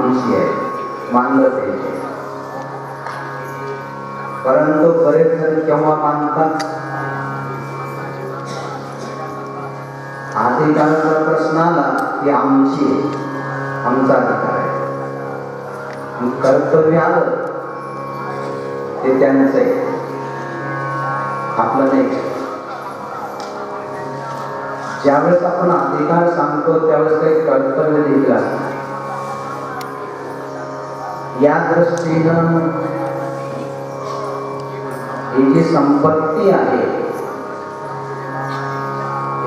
आमची आहे, मानलं पाहिजे. परंतु बरेच जण केव्हा मानतात, अधिकाराचा प्रश्न आला की आमची आहे, आमचा अधिकार आहे. कर्तव्य आलं ते त्यांचं आहे, आपलं नाही. ज्यावेळेस आपण अधिकार सांगतो त्यावेळेस काही कर्तव्य देखील असतं. या दृष्टीनं ही जी संपत्ती आहे,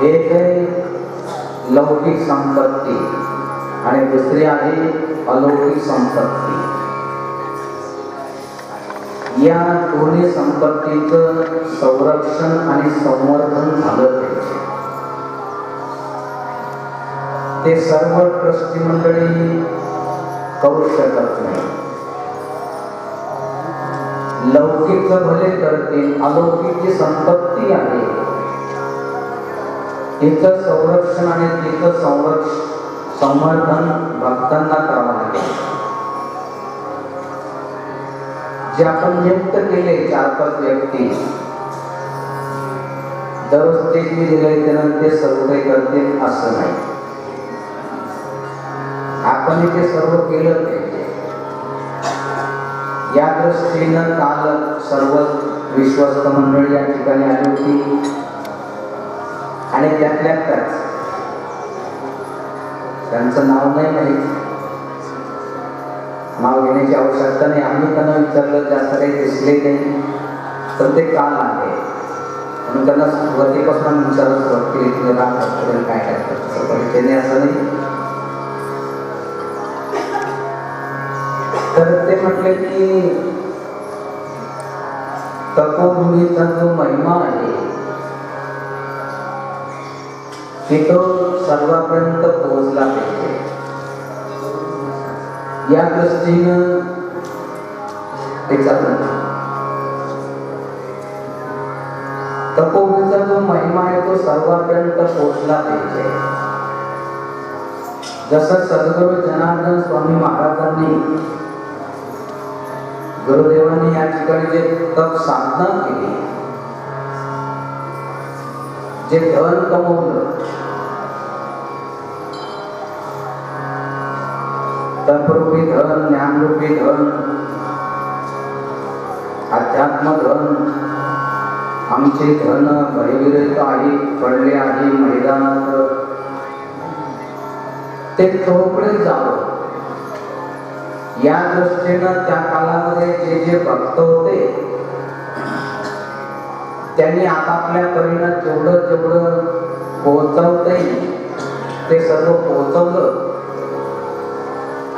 एक आहे लौकिक संपत्ती आणि दुसरी आहे अलौकिक संपत्ती. या दोन्ही संपत्तीचं संरक्षण आणि संवर्धन झालं पाहिजे. ते सर्व ट्रस्टी मंडळी करू शकत नाही. लौकिक भले करतील, अलौकिक जी संपत्ती आहे तिचं संरक्षण आणि तिचं संवर्धन भक्तांना करावं लागेल. जे आपण नियुक्त केले 4-5 व्यक्ती, दररोज ते दिले त्यानंतर ते सर्व काही करतील असं नाही. आपण ते सर्व केलं पाहिजे. या दृष्टीनं काल सर्व विश्वस्त मंडळी या ठिकाणी आली होती आणि त्यातल्या त्यात त्यांचं नाव नाही माहीत, नाव घेण्याची आवश्यकता नाही. आम्ही त्यांना विचारलं, जास्त काही दिसले नाही, तर ते काल आहे म्हणून त्यांना सुरुवातीपासून विचारत सुरुवात केली की राहतात काय काय करतात परिचय नाही असं नाही. तर ते म्हटले की तपोभूमीचा जो महिमा आहे की तो सर्वांपर्यंत पोहोचला पाहिजे. या दृष्टीनं तपोभूमीचा जो महिमा आहे तो सर्वांपर्यंत पोहोचला पाहिजे. जसं सद्गुरू जनार्दन स्वामी महाराजांनी, गुरुदेवांनी या ठिकाणी जे तप साधना केली, जे धन कमवलं, तपरूपी धन, ज्ञानरूपी धन, अध्यात्म धन, आमचे धन भयविरहित आहे, पडले आहे मैदानात, ते थोपडे जावं. या दृष्टीनं त्या काळामध्ये जे जे भक्त होते त्यांनी आपापल्या परीनं जेवढं जेवढं पोहोचवता येईल ते सर्व पोहोचवलं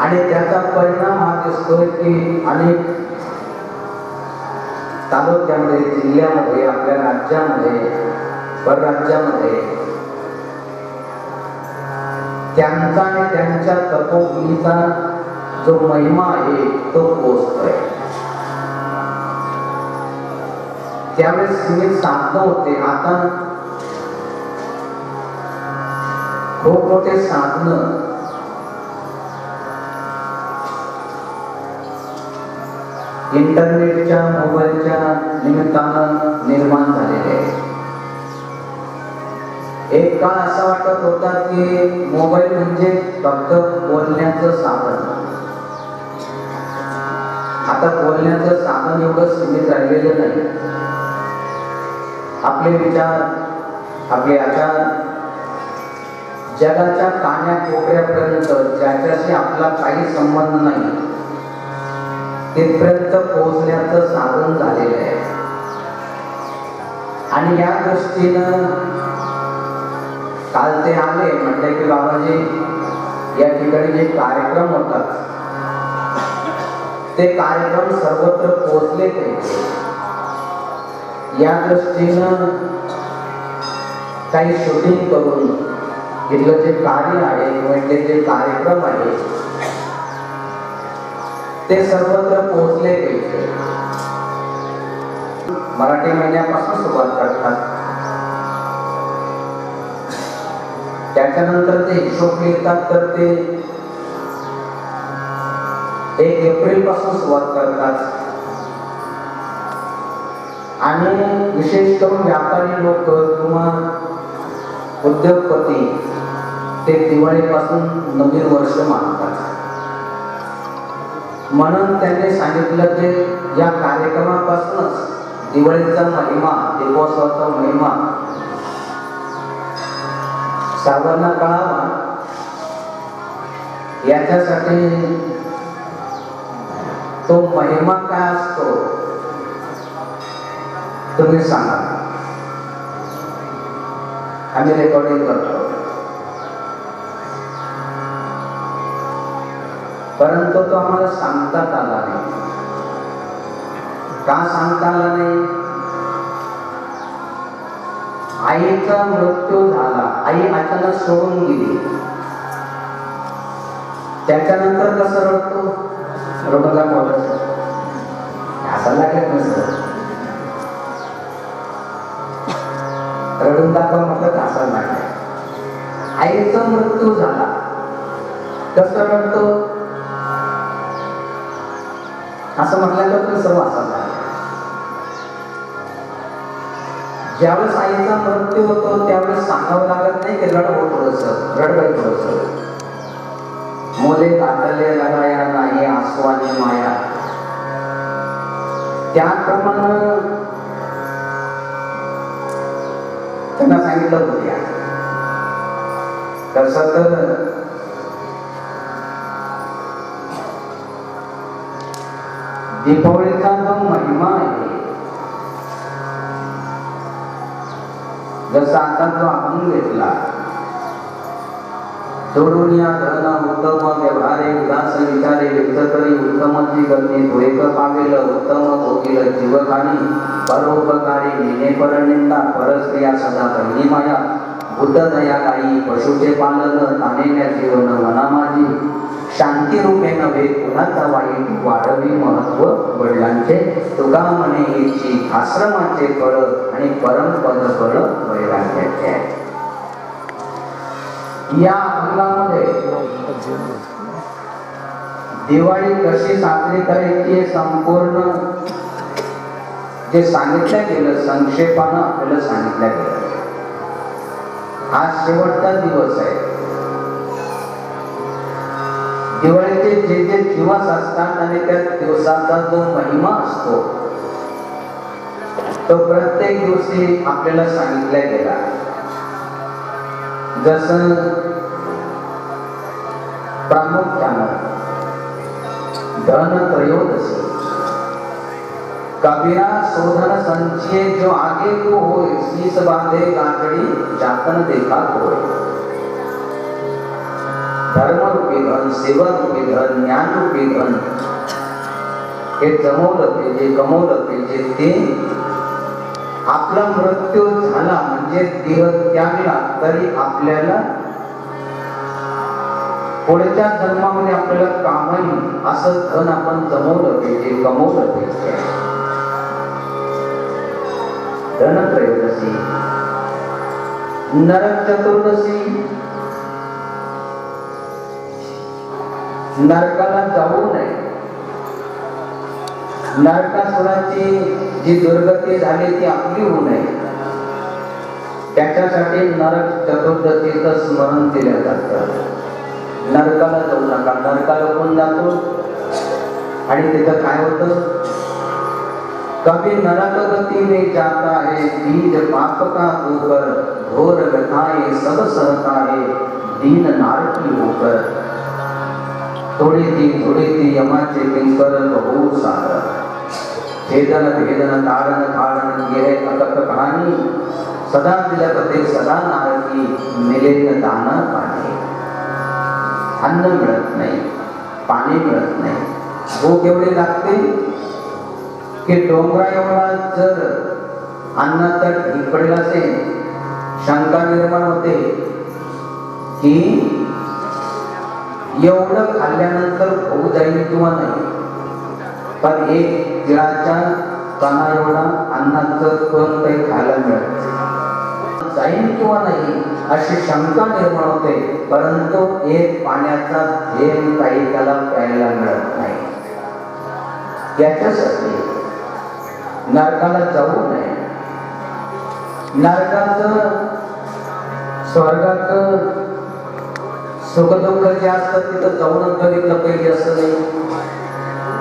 आणि त्याचा परिणाम हा दिसतोय की अनेक तालुक्यामध्ये, जिल्ह्यामध्ये, आपल्या राज्यामध्ये, परराज्यामध्ये त्यांचा आणि त्यांच्या तपोभूमीचा जो महिमा आहे तो पोहोचतोय. त्यावेळेस सीमित साधनं होते, आता खूप मोठे साधनं इंटरनेटच्या, मोबाईलच्या निमित्तानं निर्माण झालेले आहे. एक काळ असा वाटत होता की मोबाईल म्हणजे फक्त बोलण्याचं साधन. आता बोलण्याचं साधन एवढं सीमित राहिलेलं नाही. आपले विचार, आपले आचार जगाच्या कान्याकोपऱ्यापर्यंत, ज्याच्याशी आपला काही संबंध नाही तिथपर्यंत पोहोचण्याचं साधन झालेलं आहे. आणि या दृष्टीनं काल ते आले, म्हटले की बाबाजी या ठिकाणी जे कार्यक्रम होतात ते कार्यक्रम सर्वत्र पोहोचले पाहिजे. या दृष्टीनं काही शूटिंग करून इथलं जे कार्य आहे किंवा इथले जे कार्यक्रम आहे ते सर्वत्र पोहोचले पाहिजे. मराठी महिन्यापासून सुरुवात करतात, त्याच्यानंतर ते हिशोब लिहितात, तर ते 1 एप्रिल पासून सुरुवात करतात आणि विशेष करून व्यापारी लोक किंवा उद्योगपती ते दिवाळीपासून नवीन वर्ष मानतात. म्हणून त्यांनी सांगितलं की या कार्यक्रमापासूनच दिवाळीचा महिमा, दीपोत्सवाचा महिमा सर्वांना कळावा याच्यासाठी तो महिमा काय असतो तुम्ही सांगा. आम्ही रेकॉर्डिंग करतो, परंतु तो आम्हाला सांगताच आला नाही. का सांगता आला नाही? आईचा मृत्यू झाला, आई अचानक सोडून गेली. त्याच्यानंतर कसं रडतो? रडूला बोलायचं असं लागत नसतं. रडून दाखवा म्हटलं तर असं लागलं. आईचा मृत्यू झाला कसं रडतो? असं म्हटल्यावर पण सर्व असं झालं. ज्यावेळेस आईचा मृत्यू होतो त्यावेळेस सांगावं लागत नाही की रड हो थोडंसं, रडवाय थोडंसं. मोले दाटले लगाया नाही आसू आणि माया. त्याप्रमाणे त्यांना सांगितलं होत्या. कसं तर दीपावलीचा जो महिमा आहे, जसा आता जो आपण घेतला, जोडून या धन उत्तम व्यवहारे उदास विचारे व्यक्त करी उत्तमची गती धोयक पावेल उत्तम भोगील जीवकानी परोपकारी नेने परनिंदा परस्त्रिया सदा बहिणी माया बुद्ध दया गाई पशुचे पालन तानेल्या जीवन मना माझी शांती रूपे नव्हे कुणाचा वाईट वाढवी महत्व वडिलांचे तुका म्हणे याची आश्रमाचे फळ आणि परमपद फळ वैराग्याचे आहे. या अंगामध्ये दिवाळी कशी साजरी करायची संपूर्ण जे सांगितलं गेलं संक्षेपानं आपल्याला सांगितलं गेलं. आज शेवटचा दिवस आहे. दिवाळीचे जे जे दिवस असतात आणि त्या दिवसाचा जो महिमा असतो तो प्रत्येक दिवशी आपल्याला सांगितला गेला. जसं प्रामुख्यानं धन त्रयोदशी कबीरा शोधन संचिये जो आगे को होय शीस बांधे गांठड़ी जातन देखा होय. धर्म रूपी धन, सेवा रूपी धन, ज्ञान रूपी धन हे जमवलं पाहिजे, कमवलं पाहिजे. ते आपला मृत्यू झाला म्हणजे देह त्यागला तरी आपल्याला पुढच्या जन्मामध्ये आपल्याला काम येईल असं धन आपण जमवलं पाहिजे, कमवलं पाहिजे. धनत्रयोदशी, नरक चतुर्दशी, नरकाला जाऊ नये. नरकासुराची जी दुर्गती झाली ती आपली होऊ नये त्याच्यासाठी नरक चतुर्दशीचं स्मरण केलं जातं. नरकाला जाऊ नका. नरकाला कोण जातो आणि तिथं काय होतं? कभी नरक गति में जाता है बीज पाप का होकर घोर व्यथाएं सब सहता है दीन नारकी होकर. थोड़ी थी यमाचे किंकर बहु सार छेदन भेदन तारण धारण ये है अकथ कहानी सदा तिलकते सदा नारकी मिले न दाना पाणी. अन्न मिळत नाही, पाणी मिळत नाही, भूक एवढी लागते की डोंगरा एवढा जर अन्नाचा ढीग पडला असेल शंका निर्माण होते की एवढं खाल्ल्यानंतर होऊ जाईल किंवा नाही. पण एक तिळाच्या कणा एवढा अन्नाचं कण काही खायला मिळत जाईल किंवा नाही अशी शंका निर्माण होते. परंतु एक पाण्याचा थेंब काही त्याला प्यायला मिळत नाही. याच्यासाठी नरकाला जाऊ नये. नरकाचं स्वर्गाचं सुखदुःख जे असतं तिथं जाऊनच बघितलं पाहिजे असं नाही.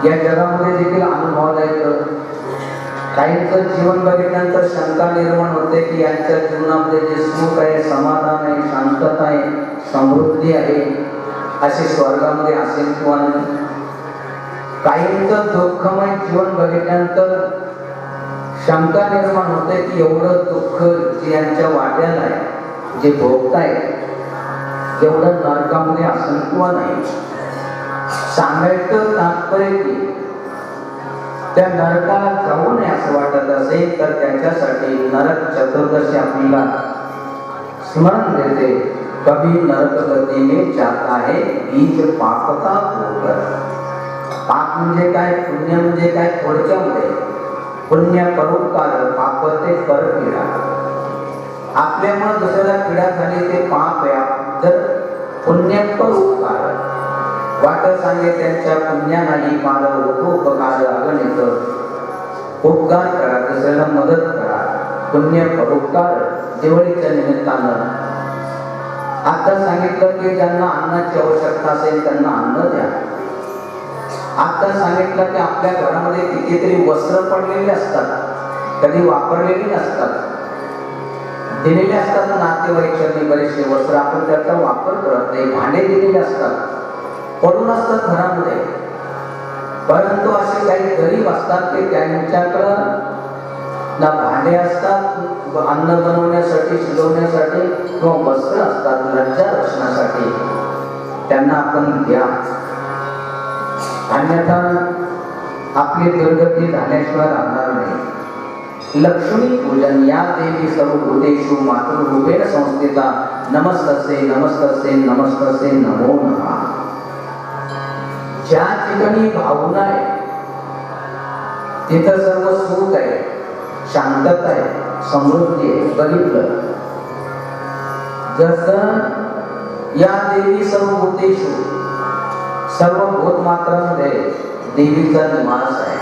या जगामध्ये देखील अनुभवाला येतं. काहींचं जीवन बघितल्यानंतर शंका निर्माण होते की यांच्या जीवनामध्ये जे सुख आहे, समाधान आहे, शांतता आहे, समृद्धी आहे, असे स्वर्गामध्ये असेल किंवा नाही. काहींचं दुःखमय जीवन बघितल्यानंतर शंका निर्माण होते की एवढं दुःख जे यांच्या वाट्याला आहे, जे भोगताय, एवढं नरकामध्ये असेल किंवा नाही. सांगायचं तात्पर्य की त्या नरकाला जाऊ नये असं वाटत असेल तर त्याच्यासाठी नरक चतुर्दशी आपल्याला स्मरण देते. कभी नरकगती में जाता है बीज पापता होकर. पाप म्हणजे काय, पुण्य म्हणजे काय, थोडक्यामध्ये पुण्य परोपकार, पाप ते परपीडा. आपल्यामुळे दुसऱ्याला पीडा झाली ते पाप आहे. जर पुण्य परोपकार वाटत सांगे त्यांच्या पुण्यालाही पार उपकार अगणित. उपकार करा, दुसऱ्याला मदत करा, पुण्य परोपकार दिवाळीच्या निमित्तानं. आता सांगितलं की ज्यांना अन्नाची आवश्यकता असेल त्यांना अन्न द्या. आता सांगितलं की आपल्या घरामध्ये कितीतरी वस्त्र पडलेले असतात, कधी वापरलेली नसतात, दिलेले असतात नातेवाईकांनी बरेचसे वस्त्र, आपण त्याचा वापर करत नाही. भांडे दिलेले असतात, पडून असतात घरामध्ये. परंतु असे काही गरीब असतात की त्यांच्याकडं ना भांडे असतात अन्न बनवण्यासाठी, शिजवण्यासाठी, किंवा वस्त्र असतात लज्जा रक्षणासाठी. त्यांना आपण द्या, अन्यथा आपली दुर्गती झाल्याशिवाय राहणार नाही. लक्ष्मी पूजन या देवी सर्वभूतेषु मातृरूपेण संस्थिता. नमस्तसे नमस्तसे नमस्तसे नमो नमः. ज्या ठिकाणी भावना आहे तिथं सर्व सुख आहे, शांतता आहे, समृद्धी आहे. बघितलं जसं या देवी सर्वभूतेषु, सर्व भूतमात्रांमध्ये देवीचा निवास आहे.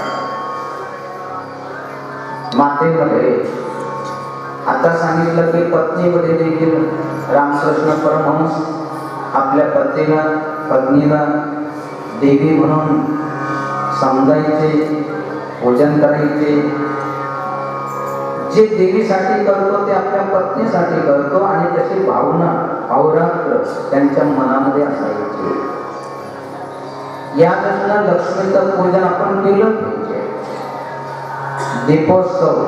मातेमध्ये आता सांगितलं की पत्नीमध्ये देखील रामकृष्ण परमहंस आपल्या पत्नीला देवी म्हणून समजायचे, पूजन करायचे. जे देवीसाठी करतो ते आपल्या पत्नीसाठी करतो, आणि तशी भावना अहोरात्र त्यांच्या मनामध्ये असायची. या दृष्टीनं लक्ष्मीचं पूजन आपण केलं पाहिजे. दीपोत्सव,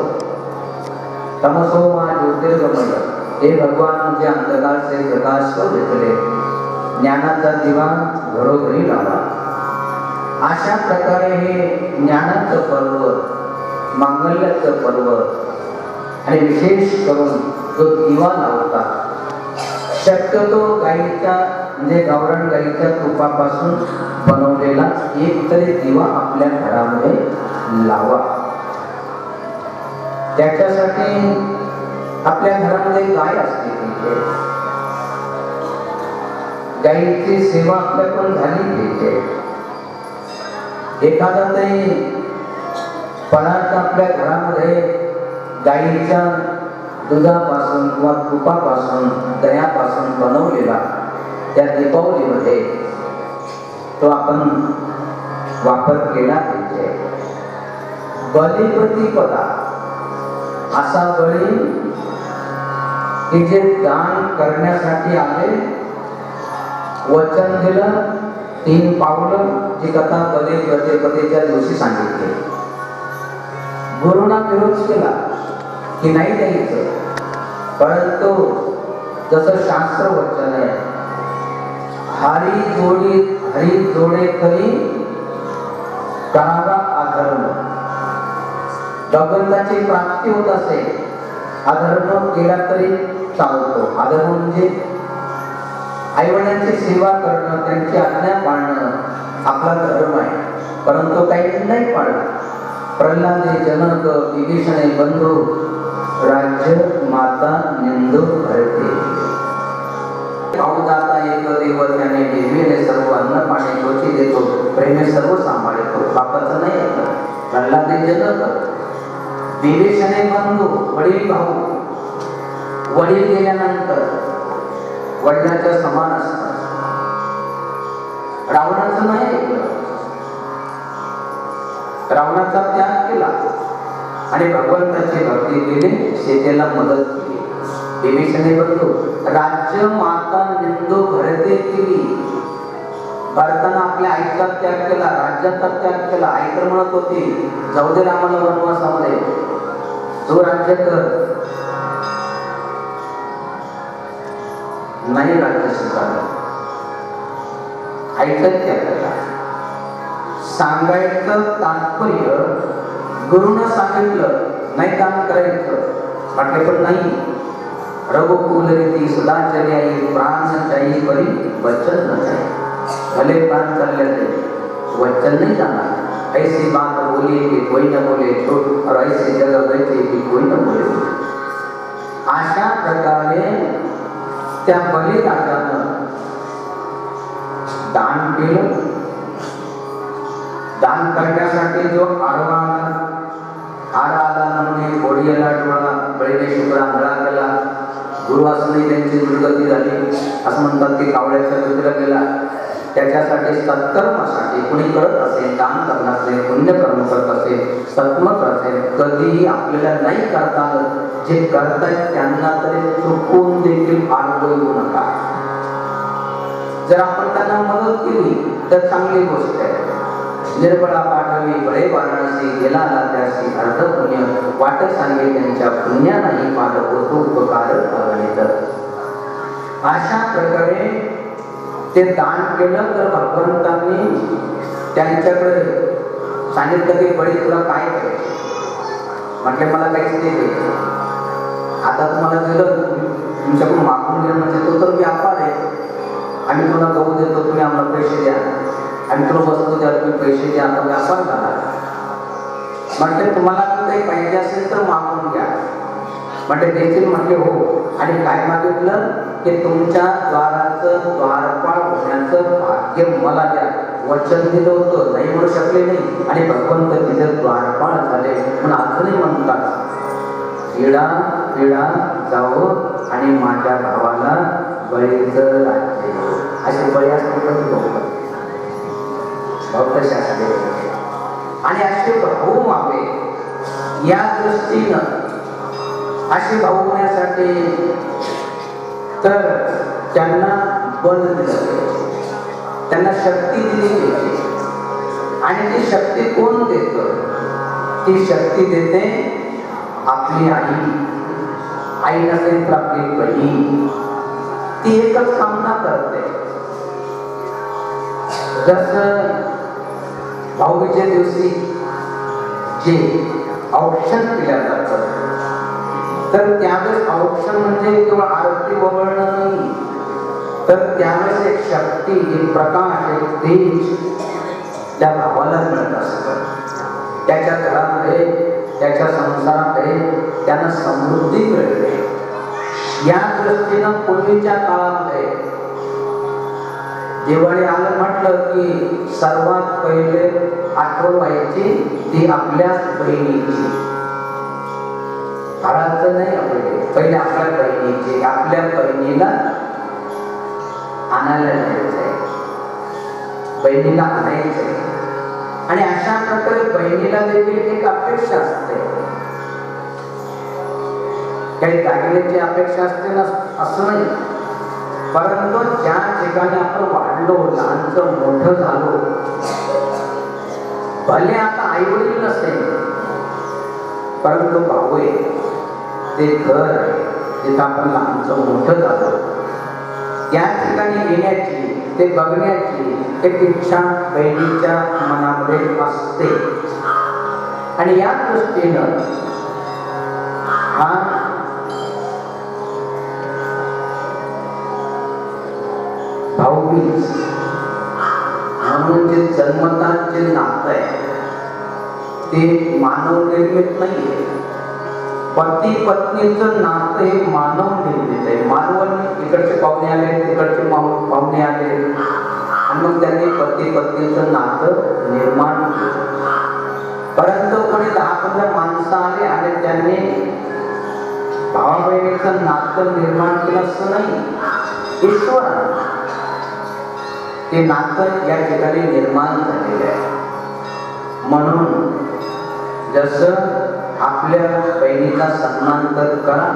तमसो मा ज्योतिर्गमय. हे भगवान म्हणजे अंधकार से प्रकाश को घेतले, ज्ञानाचा दिवा घरोघरी लावा. अशा प्रकारे हे ज्ञानाचं पर्व, मांगल्याचं पर्व, आणि विशेष करून जो दिवा लावतात शक्यतो गाईच्या म्हणजे गावरान गाईच्या तुपापासून बनवलेला एक तरी दिवा आपल्या घरामध्ये लावा. त्याच्यासाठी आपल्या घरामध्ये गाय असते, गाईची सेवा आपल्याकडून झाली पाहिजे. एखादा तरी पदार्थ आपल्या घरामध्ये गाईच्या दुधापासून किंवा तुपापासून, दह्यापासून बनवलेला त्या दीपावलीमध्ये तो आपण वापर केला पाहिजे. बलिप्रतिपदा असा बळी की जे दान करण्यासाठी आले, वचन दिलं, 3 पावलं, जी कथा बलिप्रतिपदेच्या दिवशी सांगितली. गुरुना विरोध केला की नाही द्यायचं, परंतु जसं शास्त्र वचन आहे, हरी जोडे तरी करावा अधर्म. भगवंताची प्राप्ती होत असेल, अधर्म केला तरी चालतो. अधर्म म्हणजे आईवडिलांची सेवा करणं, त्यांची आज्ञा पाळणं आपला धर्म आहे. परंतु काही नाही पाळलं. प्रल्हादे जनक विभीषणे बंधू, राज्य माता निंदू भरते. भाऊदाता एक देव त्याने देवीने सर्व अन्न पाणी गोची देतो, प्रेमे सर्व सांभाळतो. बापाचं नाही ऐकलं. विभीषणे बंधू, वडील भाऊ, वडील गेल्यानंतर वडिलांच्या समान असतात. रावणाचं नाही ऐकलं, रावणाचा त्याग केला आणि भगवंताची भक्ती केली, सीतेला मदत केली. विभीषणे बंधू, राज्य माता निंदू भरते केली. भरताना आपल्या आईचा त्याग केला, राज्याचा त्याग केला. आई तर म्हणत होती जाऊ दे रामाला वनवासामध्ये, तो राज्य कर, नाही राज्य स्वीकारलं, आईचा त्याग केला. सांगायचं तात्पर्य गुरुनं सांगितलं नाही काम करायचं, म्हटलं पण नाही. रघुकुल रीती सदा चली आई, प्राण जाई परी वचन न जाई. भले प्राण चालले जाईल, वचन नहीं जाना. ऐसी बात बोली कि कोई न बोले झूठ, और ऐसी जगह बैठे कि कोई न बोले झूठ. अशा प्रकारे त्या बलिराजानं दान केलं. दान करण्यासाठी जो आडवा आला म्हणून घोडीला डोळा बळीने शुक्र आंधळा केला. गुरु असूनही त्यांची दुर्गती झाली असं म्हणतात की कावळ्याच्या दुसऱ्या गेला. त्याच्यासाठी सत्कर्मासाठी कुणी करत असेल, दान करत असेल, पुण्यकर्म करत असेल, सत्मत असेल, कधीही आपल्याला नाही करता आलं, जे करतायत त्यांना तरी चुकून देखील आडवं येऊ नका. जर आपण त्यांना मदत केली तर चांगली गोष्ट आहे. निर्बळा पाठवी बळे वाराणसी, गेला आला त्यासी अर्ध पुण्य, वाट सांगे त्यांच्या पुण्यालाही पालक होतो उपकार अगणित. अशा प्रकारे ते दान केलं तर भगवंतांनी त्यांच्याकडे सांगितलं की बळी तुला काय करायचं. म्हटले मला काहीच नाही द्यायचं, आता तुम्हाला दिलं तुमच्याकडून मागून घेणं म्हणजे तो तर व्यापार आहे. आम्ही तुला गहू देतो, तुम्ही आम्हाला पैसे द्या, आम्ही तुला वस्तू द्या, तुम्ही पैसे द्या, आता व्यापार झाला. म्हटले तुम्हाला काही पाहिजे असेल तर मागून घ्या. म्हटले देतील, म्हटले हो. आणि काय मागितलं की तुमच्या द्वाराचं द्वारपाळ होण्याचं भाग्य मला द्या. वचन दिलं होतं, नाही म्हणू शकले नाही, आणि भगवंत तिथे द्वारपाळ झाले. म्हणून अजूनही म्हणतात इडा पिडा जाओ आणि माझ्या भावाला बळीचं राज्य. असे बळी असते भक्त शास्त्रे आणि असे भाऊ व्हावे या दृष्टीनं. असे भाऊ होण्यासाठी तर त्यांना बल दिलं, त्यांना शक्ती दिली गेली. आणि ती शक्ती कोण देतं? ती शक्ती देते आपली आई. आई नसेल तर आपली बहीण. ती एकच कामना करते. जसं भाऊबीजेच्या दिवशी जे औक्षण केलं जातं, तर त्यावेळेस औक्षण म्हणजे केवळ आरती वगळणं नाही, तर त्यावेळेस एक शक्ती, एक प्रकाश, एक तेज त्या भावाला मिळत असतं. त्याच्या घरामध्ये, त्याच्या संसारामध्ये त्यांना समृद्धी मिळते. या दृष्टीनं पूर्वीच्या काळामध्ये दिवाळी आलं म्हटलं की सर्वात पहिले आठवण व्हायची ती आपल्याच बहिणीची. घराचं नाही, पहिले आपल्या बहिणीची. आपल्या बहिणीला आणायला जायचंय, बहिणीला आणायचंय. आणि अशा प्रकारे बहिणीला देखील एक अपेक्षा असते. काही दागिन्याची अपेक्षा असते ना असं नाही, परंतु ज्या ठिकाणी आपण वाढलो, लहानचं मोठं झालो, भले आता आई वडील नसेल परंतु भाऊ आहे, ते घर आहे जिथं आपण लहानचं मोठं झालो, या ठिकाणी येण्याची, ते बघण्याची एक इच्छा बहिणीच्या मनामध्ये असते. आणि या दृष्टीनं हा भाऊबीज म्हणून जे जन्मतात जे नातं आहे ते मानव निर्मित नाहीये. पती पत्नीचं नातं हे मानव निर्मित आहे. मानवाने इकडचे पाहुणे आले, तिकडचे पाहुणे आले, आणि मग त्यांनी पती पत्नीचं नातं निर्माण केलं. परंतु कोणी 10-15 माणसं आले आणि त्यांनी भावा बहिणीचं नातं निर्माण केलं असं नाही, ईश्वरानं ते नातं या ठिकाणी निर्माण झालेलं आहे. म्हणून जसं आपल्या बहिणीचा सन्मान तर करा,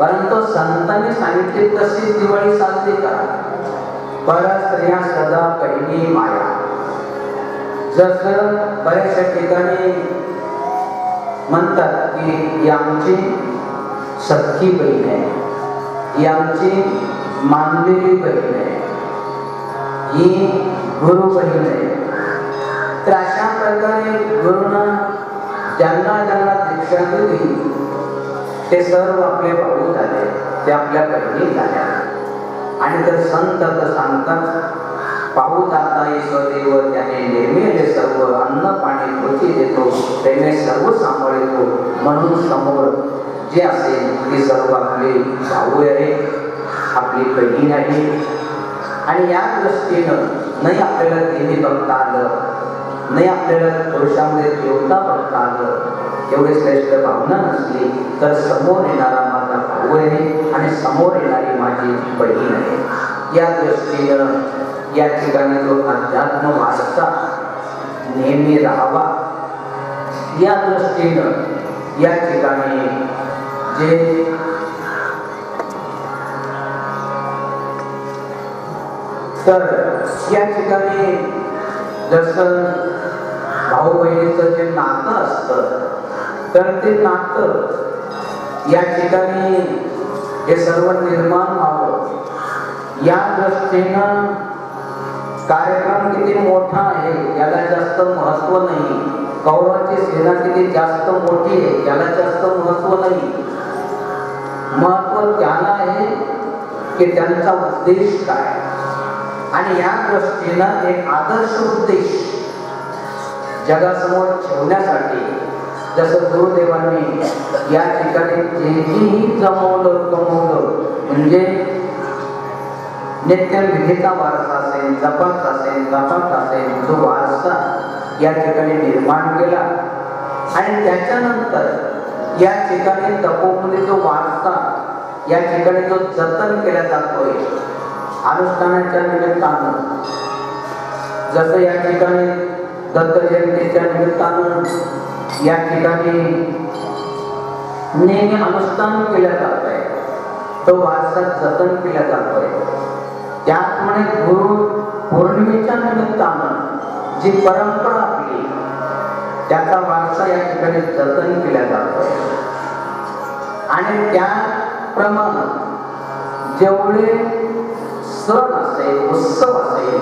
परंतु संतांनी सांगितले तशी दिवाळी साजरी करा. परस्त्रिया सदा बहिणी माया. जसं बऱ्याचशा ठिकाणी म्हणतात की ही आमची सख्खी बहीण आहे, ही आमची मानलेली बहीण आहे, ही गुरु बहीण आहे. तर अशा प्रकारे गुरुनं ज्यांना ज्यांना दीक्षा दिली ते सर्व आपले भाऊ झाले, ते आपल्या बहिणी झाल्या. आणि तर संत तर सांगतात, पाहू जाता ईश्वदेव त्याने नेमिले सर्व, अन्न पाणी पोची देतो, त्याने सर्व सांभाळतो. म्हणून समोर जे असेल ते सर्व आपले भाऊ आहे, आपली बहीण आहे. आणि या दृष्टीनं नाही आपल्याला देवी बघता आलं, नाही आपल्याला पुरुषामध्ये देवता बघता आलं, एवढे श्रेष्ठ भावना नसली तर समोर येणारा माझा भाऊ आहे आणि समोर येणारी माझी बहीण आहे. या दृष्टीनं या ठिकाणी जो अध्यात्म वारसा नेहमी राहावा, या दृष्टीनं या ठिकाणी जे तर या ठिकाणी जसं भाऊ बहिणीचं जे नातं असतं तर ते नातं या ठिकाणी हे सर्व निर्माण व्हावं, या दृष्टीनं कार्यक्रम किती मोठा आहे याला जास्त महत्व नाही. कौरवाची सेना किती जास्त मोठी आहे याला जास्त महत्व नाही. महत्व त्याला आहे की त्यांचा उद्देश काय. आणि या दृष्टीनं एक आदर्श उद्देश जगासमोर ठेवण्यासाठी जसं गुरुदेवांनी या ठिकाणी जेही जमवलं कमवलं, म्हणजे नित्यविधीचा वारसा असेल, जपाचा असेल, जपाचा असेल, जो वारसा या ठिकाणी निर्माण केला. आणि त्याच्यानंतर या ठिकाणी तपोमध्ये जो वारसा या ठिकाणी जो जतन केला जातोय अनुष्ठानाच्या निमित्तानं, जसं या ठिकाणी दत्त जयंतीच्या निमित्तानं या ठिकाणी नेहमी अनुष्ठान केलं जात आहे, तो वारसा जतन केला जातोय. त्याचप्रमाणे गुरु पौर्णिमेच्या निमित्तानं जी परंपरा आपली त्याचा वारसा या ठिकाणी जतन केला जातोय. आणि त्याप्रमाणे जेवढे सण असेल, उत्सव असेल,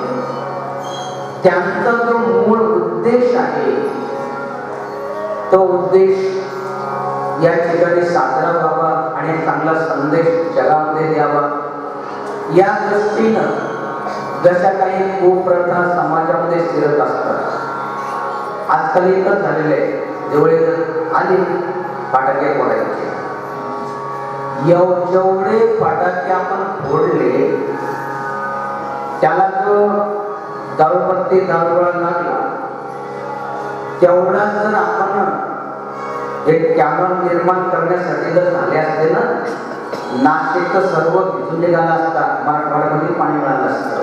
त्यांचा जो मूळ उद्देश आहे तो उद्देश या ठिकाणी साजरा व्हावा आणि चांगला संदेश जगामध्ये द्यावा. या दृष्टीनं जशा काही कुप्रथा समाजामध्ये शिरत असतात, आजकाल एकच झालेलं आहे, जेवढे आली फटाके फोडायचे, जेवढे फटाके आपण फोडले त्याला जो दारूपत्ती दारूगोळा लागला तेवढा जर आपण एक कॅनॉन निर्माण करण्यासाठी जर झाले असते ना, नाशिकचं सर्व भिजून निघाला असता, मराठवाड्यामध्ये पाणी मिळालं असतं.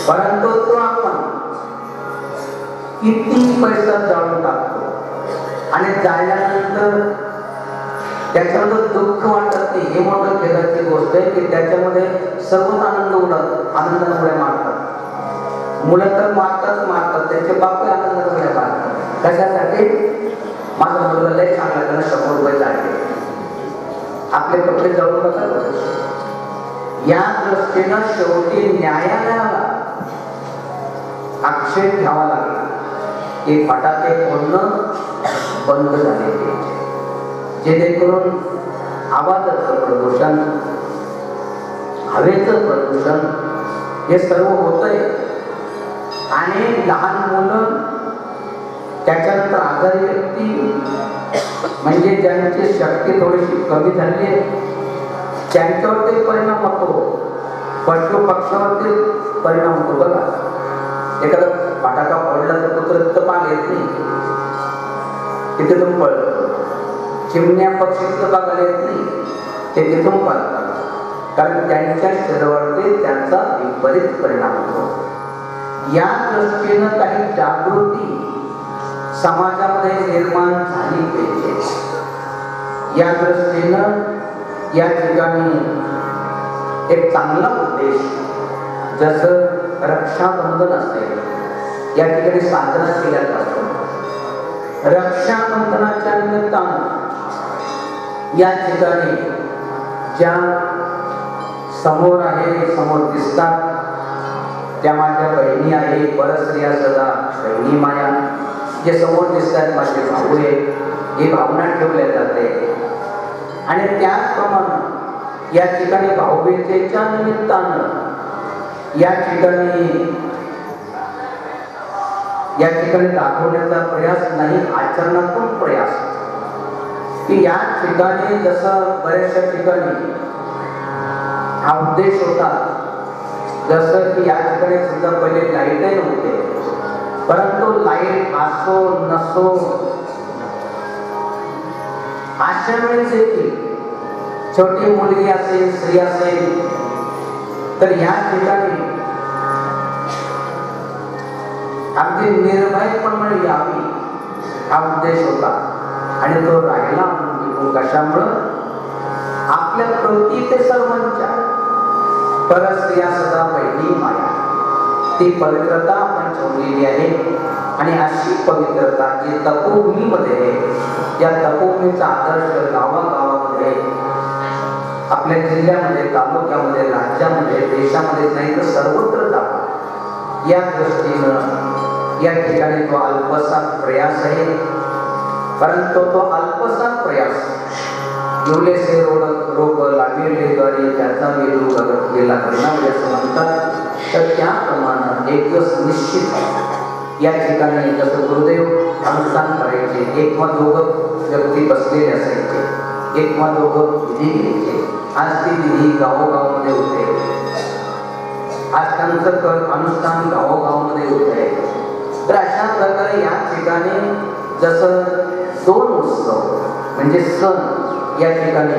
परंतु तो आपण किती पैसा जाळून टाकतो आणि जाळल्यानंतर त्याच्यामध्ये दुःख वाटत नाही. हे मोठं खेळाची गोष्ट आहे की त्याच्यामध्ये सर्वच आनंदाने उड्या मारतात. मुलं तर मारतात, त्यांचे बाप आनंदाने उड्या मारतात. कशासाठी? माझा मुलगा लय चांगला, त्याला 100 रुपये जाळले, आपले कपडे जळून बघतात. या दृष्टीनं शेवटी न्यायालयाला आक्षेप घ्यावा लागला की फटाके फोडणं बंद झाले पाहिजे, जेणेकरून आवाजाचं प्रदूषण, हवेचं प्रदूषण हे सर्व होतंय. आणि लहान मुलं, त्याच्यानंतर आजारी व्यक्ती, म्हणजे ज्यांची शक्ती थोडीशी कमी झाली आहे त्यांच्यावरती परिणाम होतो, पशु पक्षावरती परिणाम होतो. बघा, एखादा फटाका फोडला तर कुत्रं तर पाल येत नाही, ते तिथून पळतो. चिमण्या पक्षी तर बघायला येत नाही, ते तिथून पळतात, कारण त्यांच्या शरीरावरती त्यांचा विपरीत परिणाम होतो. या दृष्टीनं काही जागृती समाजामध्ये निर्माण झाली पाहिजे. या दृष्टीनं या ठिकाणी एक चांगला उद्देश, जसं रक्षाबंधन असेल, या ठिकाणी साजरा केला जातो. रक्षाबंधनाच्या निमित्तानं या ठिकाणी ज्या समोर आहे, समोर दिसतात त्या माझ्या बहिणी आहे, परस्त्रिया सदा बहिणी माया, जे समोर दिसतात माझे भाऊ आहे, ही भावना ठेवल्या जाते. आणि त्याचप्रमाणे या ठिकाणी भाऊबीजेच्या निमित्तानं या ठिकाणी दाखवण्याचा प्रयास नाही, आचरणातून प्रयास, की या ठिकाणी जसं बऱ्याचशा ठिकाणी हा उद्देश होता, जसं की या ठिकाणी सुद्धा पहिले लाईटही नव्हते, परंतु लाईट असो नसो अशा वेळेस देखील छोटी मुलगी असेल, स्त्री असेल, तर या ठिकाणी अगदी निर्भयपणे यावी हा उद्देश होता. आणि तो राहिला कशामुळं? आपल्या प्रती ते सर्वांच्या परस्त्रिया सदा बहिणी माया, ती पवित्रता आपण ठेवलेली आहे. आणि अशी पवित्रता जी तपोभूमीमध्ये आहे, या तपोभूमीचा आदर्श गावागावामध्ये, आपल्या जिल्ह्यामध्ये, तालुक्यामध्ये, राज्यामध्ये, देशामध्ये नाही तर सर्वत्र जावा. या दृष्टीनं या ठिकाणी तो अल्पसा प्रयास आहे, परंतु तो अल्पसा प्रयास एवढेसे रोग लागलेले द्वारे त्याचा वेदू जगत गेला करणारे असं म्हणतात. तर त्याप्रमाणे एक दिवस निश्चित या ठिकाणी जसं गुरुदेव अनुष्ठान करायचे, एक वा दोघं व्यक्ती बसलेले असायचे, एक वा दोघं विधी घ्यायचे. आज ती विधी गावोगावमध्ये होते, आज त्यांचं अनुष्ठान गावोगावमध्ये होत आहे. तर अशा प्रकारे या ठिकाणी जसं दोन उत्सव म्हणजे सण या ठिकाणी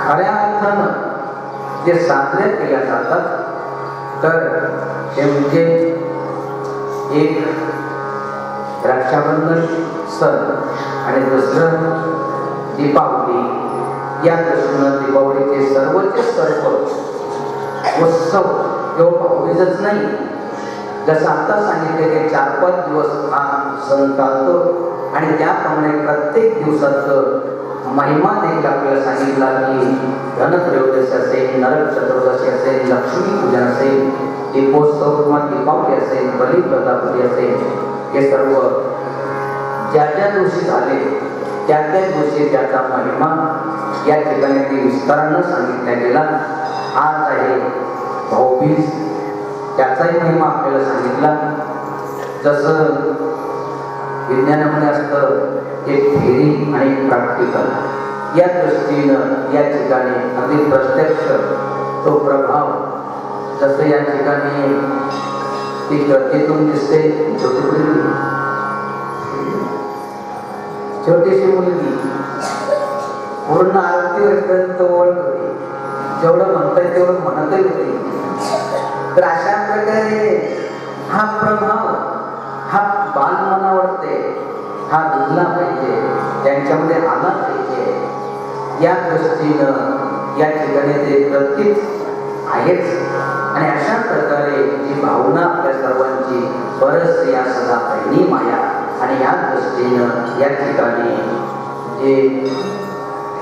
खऱ्या अर्थानं जे साजरे केल्या जातात, तर ते म्हणजे एक रक्षाबंधन सण आणि दुसरं दीपावली. या दृष्टीनं दीपावलीचे सर्वचे सर्व उत्सव केवळ भाऊबीजच नाही, जसं आता सांगितलेले 4-5 दिवस हा सण चालतो. आणि त्याप्रमाणे प्रत्येक दिवसाचं महिमा देखील आपल्याला सांगितला, की धनत्रयोदशी असेल, नरक चतुर्दशी असेल, लक्ष्मी पूजन असेल, दीपोत्सव किंवा दीपावली असेल, बलिप्रदापूर्ती असेल, हे सर्व ज्या ज्या दिवशी झाले त्या त्या दिवशी त्याचा महिमा या ठिकाणी ते विस्तारानं सांगितल्या गेला. आज आहे भाऊबीज, त्याचाही महिमा आपल्याला सांगितला. जसं विज्ञानामध्ये असतं एक थेरी आणि प्रॅक्टिकल, या दृष्टीनं या ठिकाणी अगदी प्रत्यक्ष तो प्रभाव, जसं या ठिकाणी ती गतीतून दिसते. छोटीशी मुलगी पूर्ण आरती होईपर्यंत ओळख होती, जेवढं म्हणताय तेवढं म्हणतही होती. तर अशा प्रकारे हा प्रभाव हा बालमनावरती हा रुजला पाहिजे, त्यांच्यामध्ये आला पाहिजे. या दृष्टीनं या ठिकाणी ते प्रतीक आहेच. आणि अशा प्रकारे जी भावना आपल्या सर्वांची परस्त्रिया सदा बहिणी माया, आणि या दृष्टीनं या ठिकाणी जे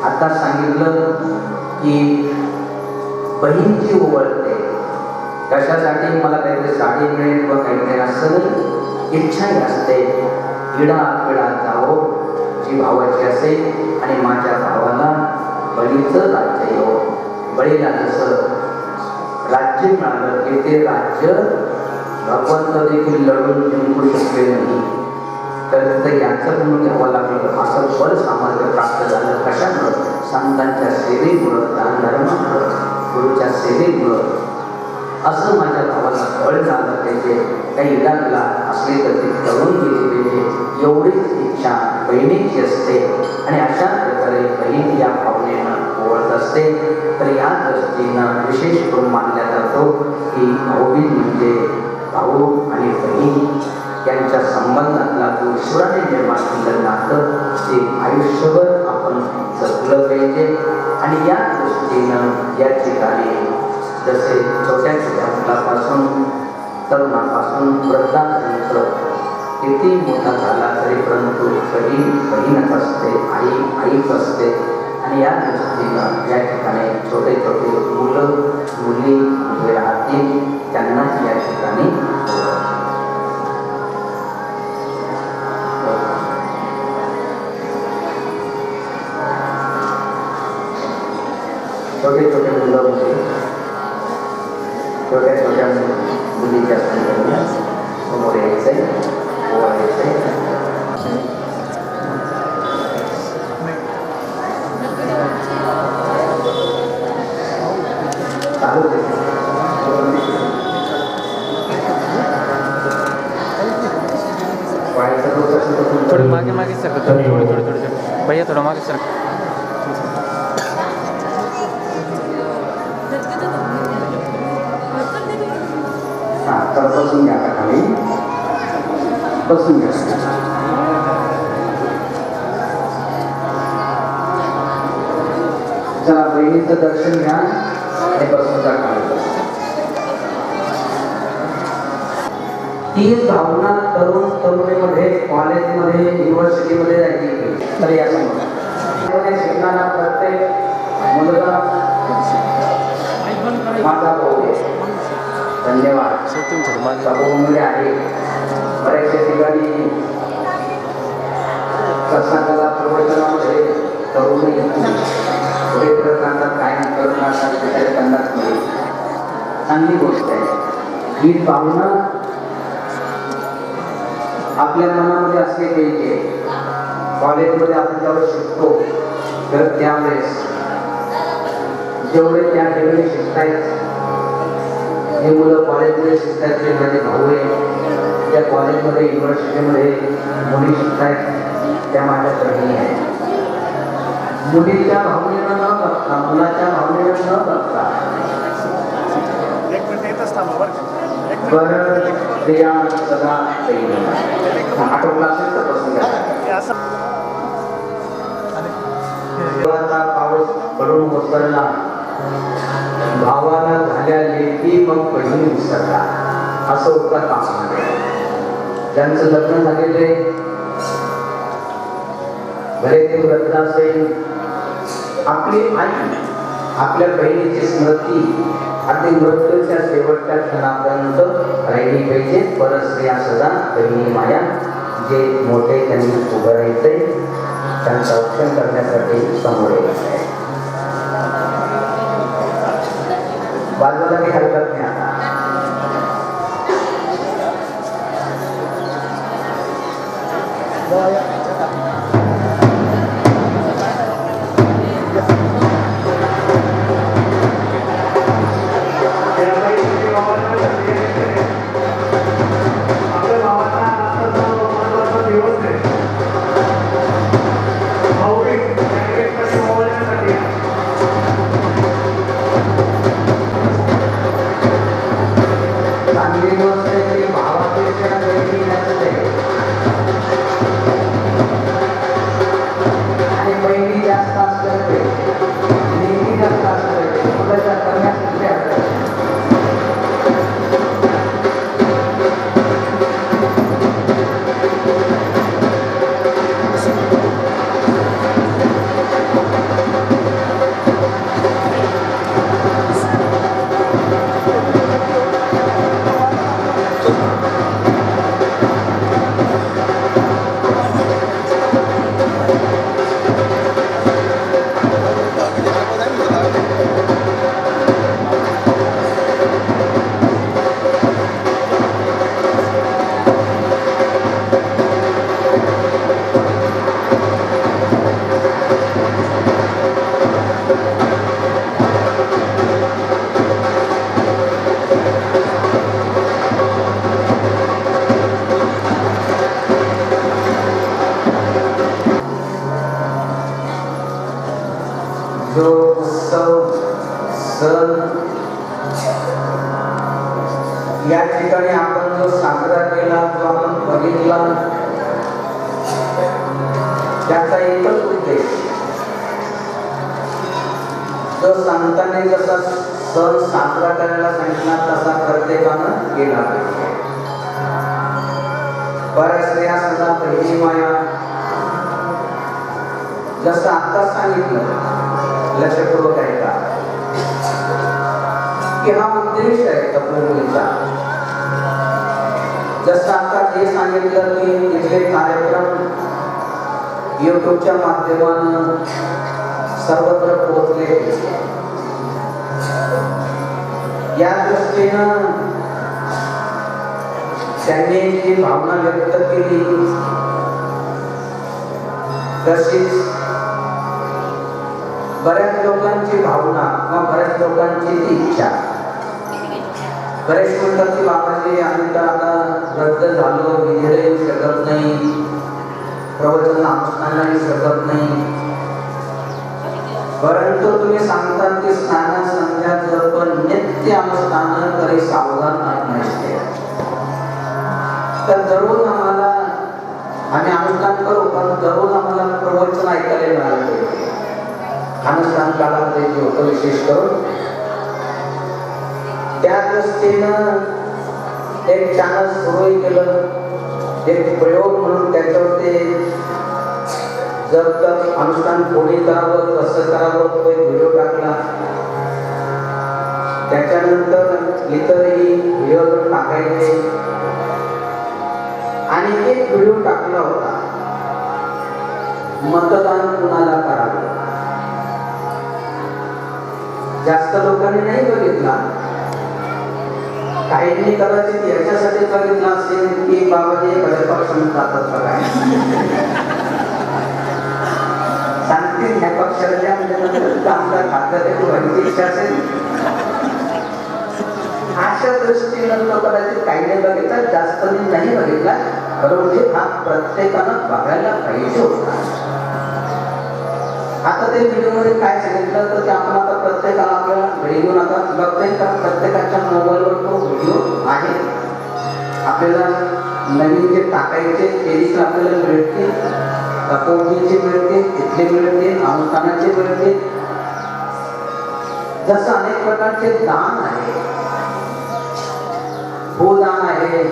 आता सांगितलं की बहीणची ओवळते, कशासाठी? मला काहीतरी साडी मिळेल किंवा काहीतरी असं नाही, इच्छाही असते. इडा पिडा जावो जी भावाची असेल, आणि माझ्या भावाला बळीचं राज्य येवो. बळीला जसं राज्य मिळालं की ते राज्य भगवंत देखील लढून जिंकू शकले नाही, तर याचं म्हणून घ्यावं लागलं. असं बळ सामर्थ्य प्राप्त झालं. कशामुळं? संतांच्या सेवेमुळं, दान धर्मामुळं, गुरुच्या सेवेमुळं. असं माझ्या भावाला कळ झालं पाहिजे. काही इडाला असले तर ते कळून गेले पाहिजे एवढीच इच्छा बहिणीची असते. आणि अशा प्रकारे बहीण या भावनेनं ओळख असते. तर या दृष्टीनं विशेष करून मानला जातो की भाऊबीज म्हणजे भाऊ आणि बहीण यांच्या संबंधातला जो ईश्वराने निर्माण केलेलं नातं ते आयुष्यभर आपण जपलं पाहिजे. आणि या दृष्टीनं या ठिकाणी जसे छोट्या छोट्या मुलापासून तरुणापासून वृद्धापर्यंत किती मोठा झाला तरी परंतु बहीण बहीणच असते, आई आईच असते. आणि या दृष्टीनं या ठिकाणी छोटे छोटे मुलं मुली उभे राहतील त्यांना या ठिकाणी छोटे छोटे मुलं मुली छोट्या छोट्या मुलीच्या संदर्भात समोर यायचंय ओवाळायचंय. चालू थोडं मागे मागे सरक थोडं भैया थोडं मागे सरक. तर बसून घ्या खाली बसून घ्या. चला बहिणीचं दर्शन घ्या आणि बसून जा खाली. ही भावना तरुण तरुणीमध्ये कॉलेजमध्ये युनिव्हर्सिटीमध्ये जायची. तर या समोर शिकणारा प्रत्येक मुलगा माझा भाऊ आहे. धन्यवाद. सभागृहामध्ये आहे बऱ्याचशा ठिकाणी सत्संगाला प्रवचनामध्ये तरुणी पुढे प्रकारात काय करून त्यांना चांगली गोष्ट आहे. ही भावना आपल्या मनामध्ये असली पाहिजे. कॉलेजमध्ये आपण जेव्हा शिकतो तर त्यावेळेस जेवढे त्या ठिकाणी शिकतायत हे मुलं कॉलेजमध्ये शिकतायत ते माझे भाऊ आहे. त्या कॉलेजमध्ये युनिव्हर्सिटीमध्ये मुली शिकतायत त्या माझ्या बहिणी आहेत. मुलीच्या भावनेनं न बघता मुलाच्या भावनेनं न बघता बरं स्त्रिया सदा आठवला असेल तर बसून घ्या. पाऊस पडून कोसळला भावाला झाल्या लेकी मग बहीण विसरला असं उत्तर कामामध्ये. ज्यांचं लग्न झालेले घरी ते वृद्ध असेल आपली आई आपल्या बहिणीची स्मृती अगदी मृत्यूच्या शेवटच्या क्षणापर्यंत राहिली पाहिजे. परस्त्रिया सदा बहिणी माया. जे मोठे त्यांनी उभं राहायचंय त्यांचं औक्षण करण्यासाठी समोर येत आहे. बाजूला काही हरकत नाही. आता उद्देश जो संतांनी जसा सण साजरा करायला सांगितला तसा प्रत्येकानं केला पाहिजे. बऱ्याच स्त्रिया सुद्धा पहिली माया जसं आता सांगितलं लक्षपूर्वक आहे का की हा उद्देश आहे तपोमुलीचा. जसं आता हे सांगितलं की इथले कार्यक्रम युट्यूबच्या माध्यमानं सर्वत्र पोहोचले. या दृष्टीनं त्यांनी जी भावना व्यक्त केली तशीच बऱ्याच लोकांची भावना किंवा बऱ्याच लोकांची ती इच्छा. बरेच म्हणतात की बाबाजी आम्ही तर आता रद्द झालो, विजेला येऊ शकत नाही, प्रवचन अनुष्ठानला येऊ शकत नाही. परंतु तुम्ही सांगता की स्नान संध्या जप नित्य अनुष्ठान करे सावधान नसते. तर दररोज आम्हाला आम्ही अनुष्ठान करू पण दररोज आम्हाला प्रवचन ऐकायला मिळालं पाहिजे. अनुष्ठान काळामध्ये होतं विशेष करून त्या दृष्टीनं एक चॅनल सुरू केलं. एक प्रयोग म्हणून त्याच्यावर ते जर तर अनुष्ठान कोणी करावं कसं करावं तो एक व्हिडिओ टाकला. त्याच्यानंतर इतरही व्हिडिओ टाकायचे आणि एक व्हिडिओ टाकला होता मतदान कुणाला करावे. जास्त लोकांनी नाही बघितला. काहींनी कदाचित याच्यासाठी बघितला असेल की बाबाजी एखाद्या पक्षाने जातात बघा सांगतील ह्या पक्षाच्या म्हणजे आमच्या खात्यात व्हायची इच्छा असेल अशा दृष्टीनं तो कदाचित काहीने बघितला, जास्त नाही बघितला. बरोबर हा प्रत्येकानं बघायला पाहिजे होता. आता ते व्हिडिओमध्ये काय सांगितलं तर ते आपण आता प्रत्येकाला आपल्याला घरी घेऊन आता बघता येईल का प्रत्येकाच्या मोबाईलवर तो व्हिडिओ आहे. आपल्याला नवीन जे टाकायचे तेच आपल्याला मिळते, तपोवनीचे मिळते, तिथले मिळते, अनुष्ठानाचे मिळते. जसं अनेक प्रकारचे दान आहे, भूदान आहे,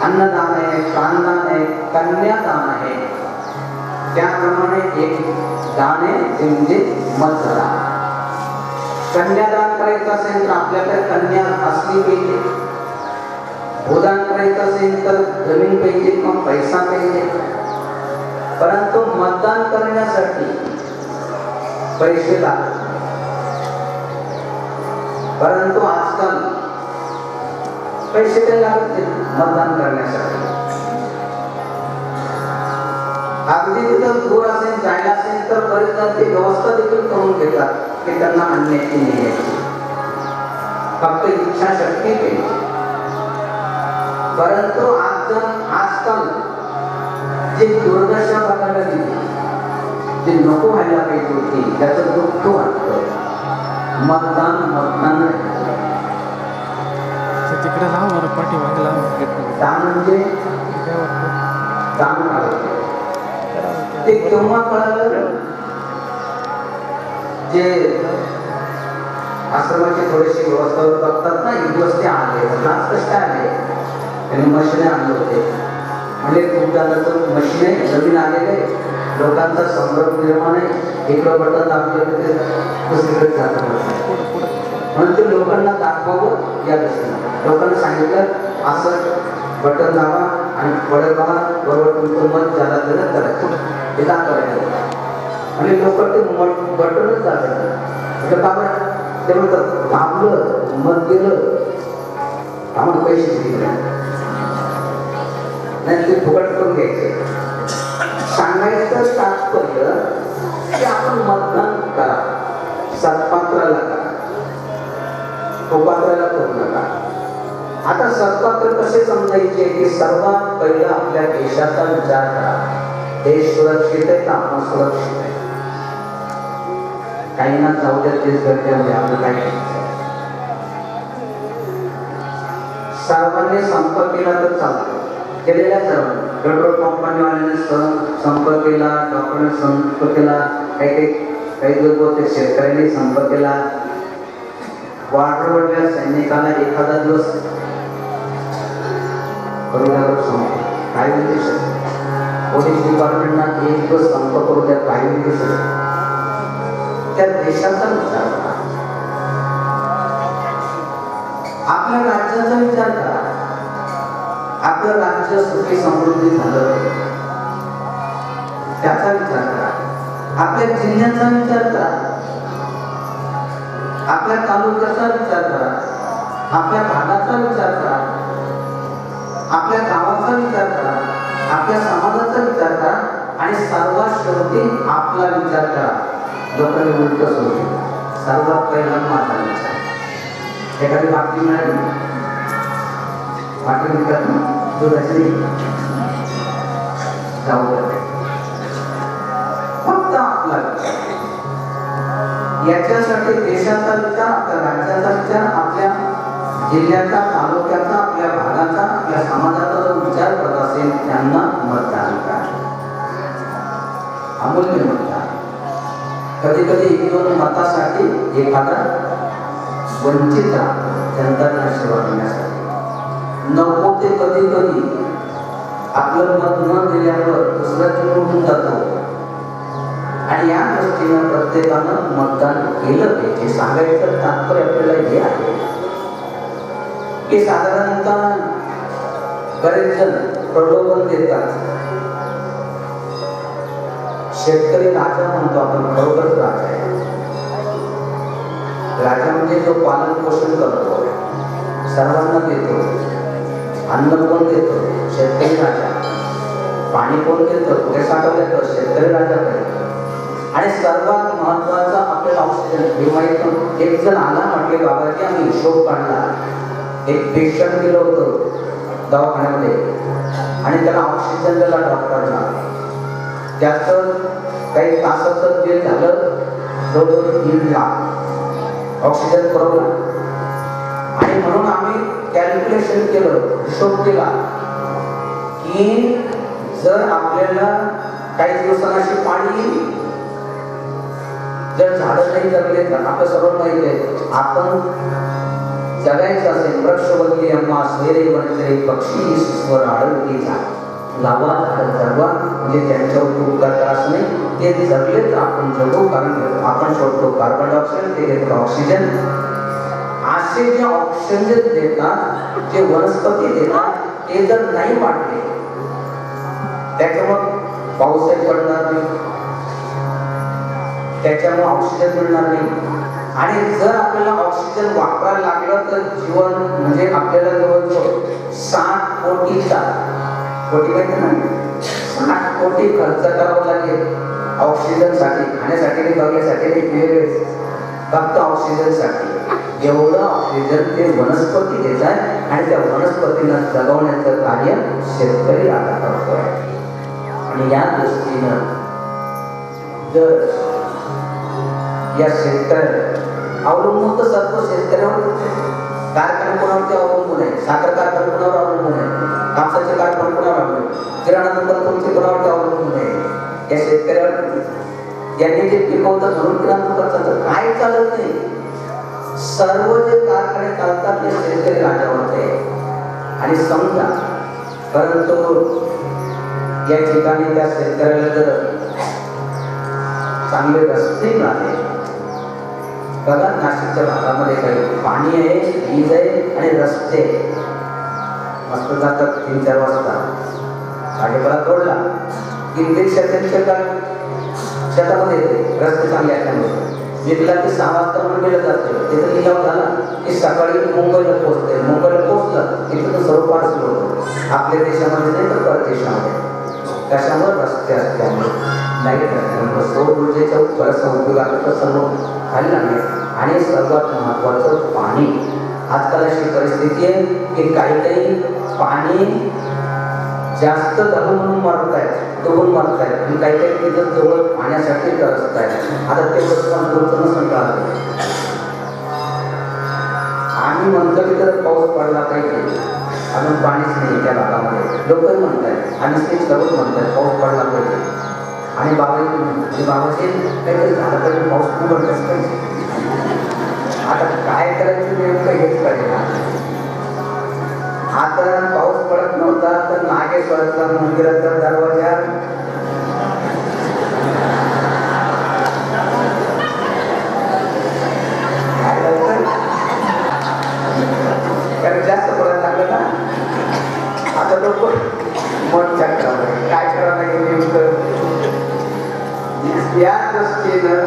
अन्नदान आहे, प्राणदान आहे, कन्यादान आहे. त्याप्रमाणे एक दान आहे ते म्हणजे मतदान. कन्यादान करायचं असेल तर आपल्याकडे कन्या असली पाहिजे. भूदान करायचं असेल तर जमीन पाहिजे किंवा पैसा पाहिजे. परंतु मतदान करण्यासाठी पैसे लागतात. परंतु आजकाल पैसे काही लागत नाही मतदान करण्यासाठी. अगदी तिथं दूर असेल जायला असेल तर बरेच जण ती व्यवस्था देखील करून घेतात की त्यांना आणण्याची नाही आहे, फक्त इच्छाशक्ती पाहिजे. परंतु आजकाल जी दुर्दशा बघायला गेली, जी नको व्हायला पाहिजे होती त्याचं दुःख वाटतं. मतदान तिकडे लाव बरं पाठीमागे लाव. दान म्हणजे दान करायचं ते केव्हा कळालं? जे आश्रमाची थोडीशी व्यवस्था बघतात ना, युनिव्हर्सिटी आले आज कसे आले त्यांनी मशीन आणले होते म्हणजे खूप मशीन आहे नवीन आलेले लोकांचा संभ्रम निर्माण आहे. इकडं बटन दाबले दुसरीकडे जात म्हणून ते लोकांना दाखवावं या दृष्टीने लोकांना सांगितलं असं बटन दाबा आणि पुढे बघा बरोबर तुमचं मत ज्याला दिलं करायचं हे दाखवायचं. आणि लोक ते बटनच दाबायचं म्हणजे बाबा ते म्हणतात दाबलं मत गेलं आम्हाला पैसे दिले नाही ते फुकट करून घ्यायचे. सांगायचं तात्पर्य की आपण मतदान करा, सत्पात्राला करा, कुपात्राला करू नका. आता सत्पात्र कसे समजायचे की सर्वात पहिला आपल्या देशाचा विचार करा. देश सुरक्षित आहे का आपण सुरक्षित आहे? काही ना जाऊ द्या देश गरजेमध्ये आपलं काय करायचं. सर्वांनी संपर्क केला तर चालतो केलेल्या पेट्रोल कंपनीवाल्याने संपर्क केला, डॉक्टरांनी संपर्क केला, काही दिवस शेतकऱ्यांनी संपर्क केला. बॉर्डरवरच्या सैनिकांना एखादा दिवस करोनावर संप काय म्हणजे पोलीस डिपार्टमेंटना एक दिवस संप करू द्या, काही दिवस त्या देशाचा विचार करा, आपल्या राज्याचा विचार करा. आपलं राज्य सुखी समृद्धी झालं त्याचा विचार करा, आपल्या जिल्ह्याचा विचार करा, आपल्या तालुक्याचा विचार करा, आपल्या भागाचा विचार करा, आपल्या गावाचा विचार करा, आपल्या समाजाचा विचार करा आणि सर्वात शेवटी आपला विचार करा. लोकांनी उलट सोडले, सर्वात पहिला माझा विचार. एखादी बातमी मिळाली, बातमी मिळतात दुधाची जाऊ करते, फक्त आपला विचार. याच्यासाठी देशाचा विचार, आपल्या राज्याचा विचार, आपल्या जिल्ह्याचा, तालुक्याचा, आपल्या भागाचा, आपल्या समाजाचा जो विचार करत असेल त्यांना मतदान करा. अमूल्य मतदान. कधी कधी एक दोन मतासाठी एखादा वंचित राहतो जनतांना सेवा करण्यासाठी. नको ते कधी कधी आपलं मत न दिल्यावर दुसऱ्याची निवडून जातो आणि या दृष्टीनं प्रत्येकानं मतदान केलं पाहिजे. सांगायचं तात्पर्य आपल्याला हे आहे की साधारणतः बरेच जण प्रलोभन देतात. शेतकरी राजा म्हणतो आपण, खरोखरच राजा आहे. राजा म्हणजे जो पालन पोषण करतो, सर्वांना देतो. अन्न कोण देतो? शेतकरी राजा. पाणी कोण देतो? कुठे साठवलं? शेतकरी राजा. आणि सर्वात महत्वाचा आपल्याला ऑक्सिजन. हे माहिती, एक जण आला म्हटले बाबाजी आम्ही हिशोब काढला, एक पेशंट गेलो होतो दवाखान्यामध्ये आणि त्याला ऑक्सिजन दिला डॉक्टरना. त्याचं काही तासाचं बिल झालं जवळजवळ 3 लाख ऑक्सिजन पुरवला. आणि म्हणून आम्ही कॅल्क्युलेशन केलं, हिशोब केला की जर आपल्याला काही दिवसांशी पाणी येईल, जर झाडं नाही जगले तर आपलं सर्व माहिती आहे, आपण जगायचं असेल वृक्षवल्ली अम्मा स्वेरे वनचरे पक्षी स्वर आळवती झाड लावा, झाड जगवा. म्हणजे त्यांच्यावर खूप त्रास नाही, ते जगले तर आपण जगू. कारण आपण सोडतो कार्बन डायऑक्साईड, ते घेतो ऑक्सिजन. असे जे ऑक्सिजन देतात, जे वनस्पती देतात, ते जर नाही वाढले त्याच्यामुळे पाऊसही पडणार नाही, त्याच्यामुळे ऑक्सिजन मिळणार नाही. आणि जर आपल्याला ऑक्सिजन वापरायला लागलं तर जीवन म्हणजे आपल्याला जवळजवळ 60 कोटीचा कोटी माहिती ना 60 कोटी खर्च करावा लागेल ऑक्सिजनसाठी. खाण्यासाठी नाही, बघण्यासाठी नाही, पिण्यासाठी, फक्त ऑक्सिजनसाठी. एवढं ऑक्सिजन ते वनस्पती देत आहे आणि त्या वनस्पतींना जगवण्याचं कार्य शेतकरी आता करतोय. आणि या दृष्टीनं जर या शेतकऱ्या अवलंबून तर सर्व शेतकऱ्यावर, कारखाना कोणावरती अवलंबून आहे, साखर कारखाना कोणावर अवलंबून आहे, कापसाचे कारखाना कोणावर अवलंबून, किराणा दुकान तुमचे कोणावरती अवलंबून आहे, या शेतकऱ्यावर. यांनी जे पिकवतात म्हणून किराणा दुकान चालतं, काय चालत नाही. सर्व जे कारखाने चालतात ते शेतकरी राजावरती आहे. आणि समजा परंतु या ठिकाणी त्या शेतकऱ्याला जर चांगले रस्ते मिळाले, बघा नाशिकच्या भागामध्ये काही पाणी आहे, वीज आहे आणि रस्ते मस्त जातात 3-4 वाजता. भाजीपाला तोडला कित्येक शेतकऱ्यांच्या शेतामध्ये येते, रस्ते चांगले असल्यामुळे. विकला की 6 वाजता मुंबईला जाते, तिथं लिलाव झाला की सकाळी मुंबईला पोहोचते. मुंबईला पोहोचलं की तिथं सर्व पार्सल होतं. आपल्या देशामध्ये नाही तर परदेशामध्ये. कशामुळे? रस्ते असल्यामुळे, लाईट असल्यामुळे, सौर ऊर्जेचा बराचसा उपयोग आता तर सर्व खाली लागले. आणि सर्वात महत्वाचं पाणी. आजकाल अशी परिस्थिती आहे की काही पाणी जास्त झालं म्हणून मरतायत, डुबून मरतायत. आणि काही तिथं जवळ पाण्यासाठी तरसत आहेत. आता ते पुरतं नसून आम्ही म्हणतो की तर पाऊस पडला पाहिजे, अजून पाणीच नाही त्या भागामध्ये. लोकही म्हणतात आणि ते सर्वच म्हणतात पाऊस पडला पाहिजे. आणि बाबाजी काहीतरी झालं पाहिजे, पाऊस उघडलाच पाहिजे. आता काय करायचं नेमकं हेच कळेना. आता पाऊस पडत नव्हता तर नागेश्वराचा मंदिराचा दरवाजा जास्त पडायला लागलं ना. आता लोक मन करावं काय करावं लागेल नेमकं. या दृष्टीनं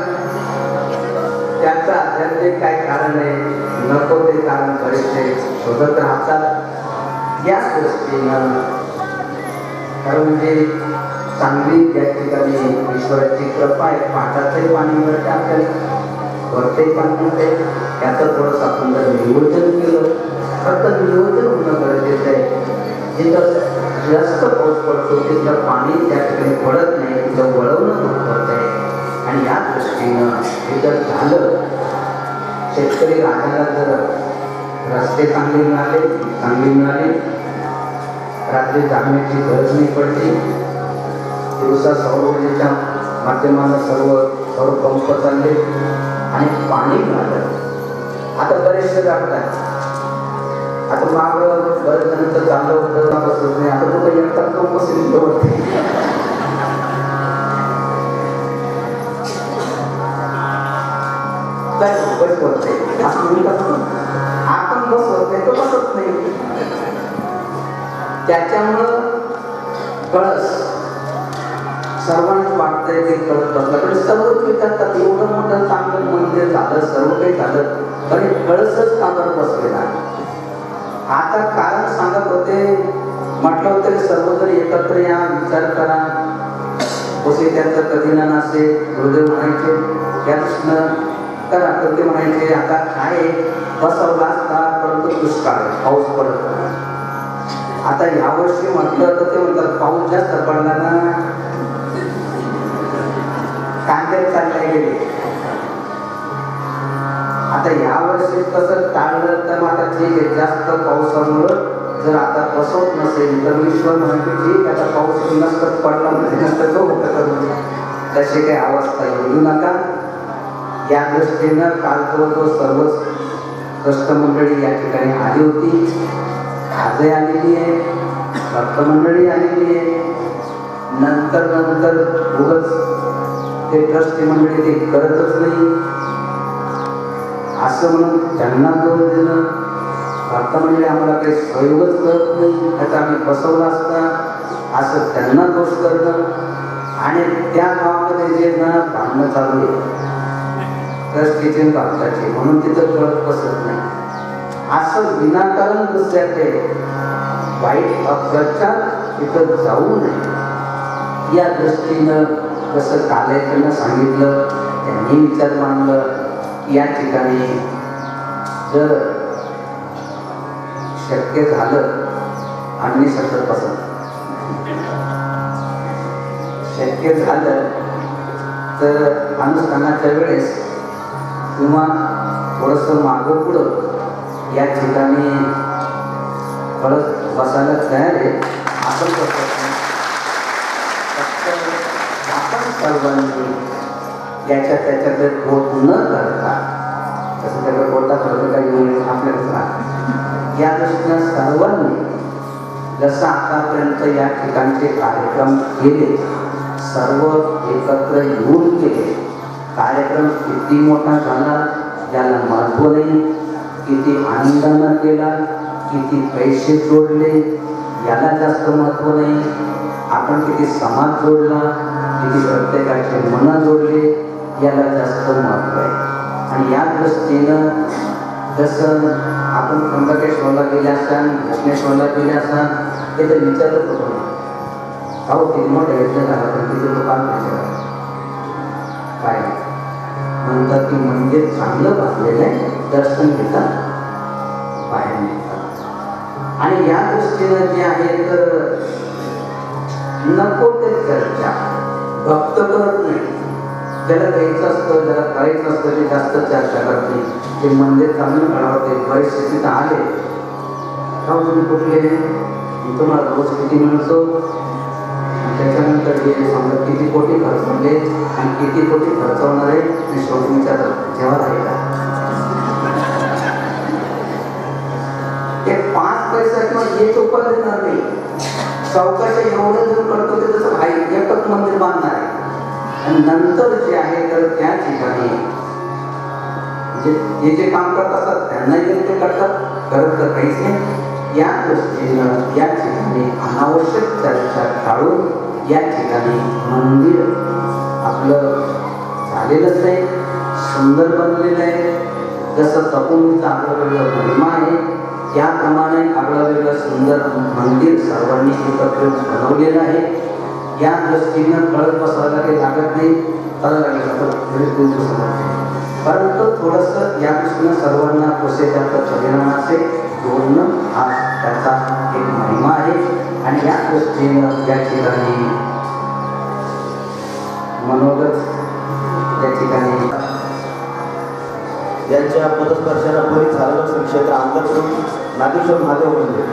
त्याचं आध्यात्मिक काय कारण आहे, नको ते कारण बरेचसे शोधत राहतात. या दृष्टीनं खरं म्हणजे चांगली त्या ठिकाणी ईश्वराची कृपा आहे. पाटाचंही पाणी मिळते आपल्याला, वरते पाणी मिळते. त्याचं थोडंसं आपण जर नियोजन केलं तर नियोजन होणं गरजेचं आहे. जिथं जास्त पाऊस पडतो तिथलं पाणी त्या ठिकाणी पडत नाही, तिथं वळवणं महत्वाचं आहे. आणि या दृष्टीनं हे जर झालं, शेतकरी राजाला जर रस्ते चांगले मिळाले, रात्री जागण्याची गरज नाही पडली, दिवसा सौर ऊर्जेच्या माध्यमानं सर्व पंप चालले आणि पाणी मिळालं. आता बरेचसे जागतात. आता माग बरेच जणांचं चाललं होतं बसत नाही. आता लोक एकटाच लोक बसले होते. आपण बसवत नाही तो बसत नाही. त्याच्यामुळं कळस सर्वांना वाटतंय ते कळत बसला पण सर्वच विचारतात एवढं मोठं चांगलं मंदिर झालं, सर्व काही झालं, पण कळसच कामावर बसलेला. आता कारण सांगत होते, म्हटलं होतं सर्वजण एकत्र या, विचार करा. उसे त्यांचं कधी ना नसे गुरुदेव म्हणायचे त्या दृष्टीनं करा. तर ते म्हणायचे आता काय बसवला असता परंतु दुष्काळ पाऊस पडत नाही. आता यावर्षी म्हटलं तर ते म्हणतात पाऊस जास्त पडला ना, कांदे चालले गेले. आता यावर्षी कसं टाळलं तर आता ठीक आहे, जास्त पावसामुळं जर आता बसवत नसेल तर ईश्वर म्हणते ठीक आता पाऊस नसतच पडला म्हणजे नसतं तो होतं करून तशी काही अवस्था येऊ नका. या दृष्टीनं काल जो सर्वच कष्टमंडळी या ठिकाणी आली होती, आजही आलेली आहे, भक्तमंडळी आलेली आहे. नंतर उगाच ते ट्रस्टी मंडळी ते करतच नाही असं म्हणून त्यांना दोष देणं, भक्तमंडळी आम्हाला काही सहयोगच करत नाही, त्याचा आम्ही बसवला असता असं त्यांना दोष करणं. आणि त्या गावामध्ये जे ना भांडणं चालू आहे ट्रस्टीचे भक्ताचे म्हणून तिथं कळत बसत नाही. असं विनाकारण दुसऱ्याकडे वाईट अप्रचार तिथं जाऊ नये. या दृष्टीनं कसं कालेकरनं सांगितलं, त्यांनी विचार मांडलं की या ठिकाणी जर शक्य झालं आणि सतत बसत शक्य झालं तर अनुष्ठानाच्या वेळेस किंवा थोडंसं मागं पुढं या ठिकाणी परत बसायला तयार आहे. आपण आपण सर्वांनी त्याच्याकडे बोट न करता तसं त्याकडे बोलता थोडं काही होईल आपल्याकडे राहतं. या दृष्टीनं सर्वांनी जसं आतापर्यंत या ठिकाणचे कार्यक्रम केले, सर्व एकत्र येऊन केले. कार्यक्रम किती मोठा झाला याला महत्त्व नाही, किती आनंदानं केला, किती पैसे जोडले याला जास्त महत्त्व नाही, आपण किती समाज जोडला, किती प्रत्येकाचे मनं जोडले याला जास्त महत्त्व आहे. आणि या दृष्टीनं जसं आपण त्र्यंबकेश्वरला गेले असाल, घृष्णेश्वरला गेले असाल, हे तर विचारत होतो अहो किती मोठं यज्ञ झाला पण तिथे लोकांना विचार काय म्हणतात की मंदिर चांगलं बांधलेलं आहे, दर्शन घेतात, बाहेर निघतात. आणि या दृष्टीनं जे आहे तर नको ते चर्चा भक्त करत नाही. ज्याला द्यायचं असतं, ज्याला करायचं असतं ते जास्त चर्चा करते. ते मंदिर चांगलं घडावते. बरेचसे तिथं आले गाव तुम्ही कुठले आणि तुम्हाला रोज किती मिळतो आणि त्याच्यानंतर हे समजा किती कोटी खर्चवले आणि किती कोटी खर्चवणार आहे हे शेवटी विचारलं जेव्हा राहिला ते 5 पैसा किंवा एक रुपया देणार नाही चौकाच्या एवढं जर करतो ते तसं भाई एकच मंदिर बांधणार आहे आणि नंतर जे आहे तर त्या ठिकाणी जे जे काम करत असतात त्यांनाही ते करतात करत तर काहीच नाही या दृष्टीनं या ठिकाणी अनावश्यक चर्चा टाळून या ठिकाणी मंदिर आपलं झालेलंच आहे सुंदर बनलेलं आहे जसं तपोनीचा आपल्याकडलं महिमा आहे त्याप्रमाणे आपलं वेगळं सुंदर मंदिर सर्वांनी एकत्र बनवलेलं आहे या दृष्टीनं कळत बसवायला काही लागत नाही त्याला लागेल परंतु थोडंसं या दृष्टीनं सर्वांना प्रोसेसरचा परिणामाचे जोडणं हा त्याचा एक महिमा आहे आणि या दृष्टीनं या ठिकाणी मनोगत या ठिकाणी यांच्या पदस्पर्शानं बरीच झालेलं श्री क्षेत्र अंतरसून नागेश्वर महादेव मंदिर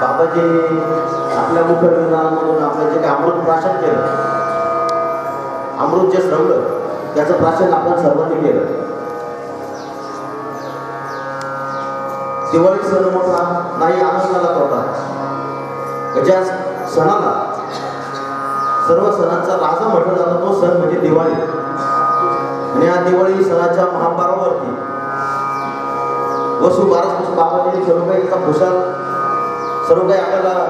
बाबाजी आपल्या मुखविधानामधून आपलं जे काही अमृत प्राशन केलं अमृत जे श्रवलं त्याचं प्राशन आपण सर्वांनी केलं दिवाळी सण मोठा नाही आनंदाला तोटा ज्या सणाला सर्व सणांचा राजा म्हटलं जातं तो सण म्हणजे दिवाळी आणि या दिवाळी सणाच्या महापर्वावरती वसू बारस बाबाजी सर्व काही त्याचा खुशाल सर्व काही आपल्याला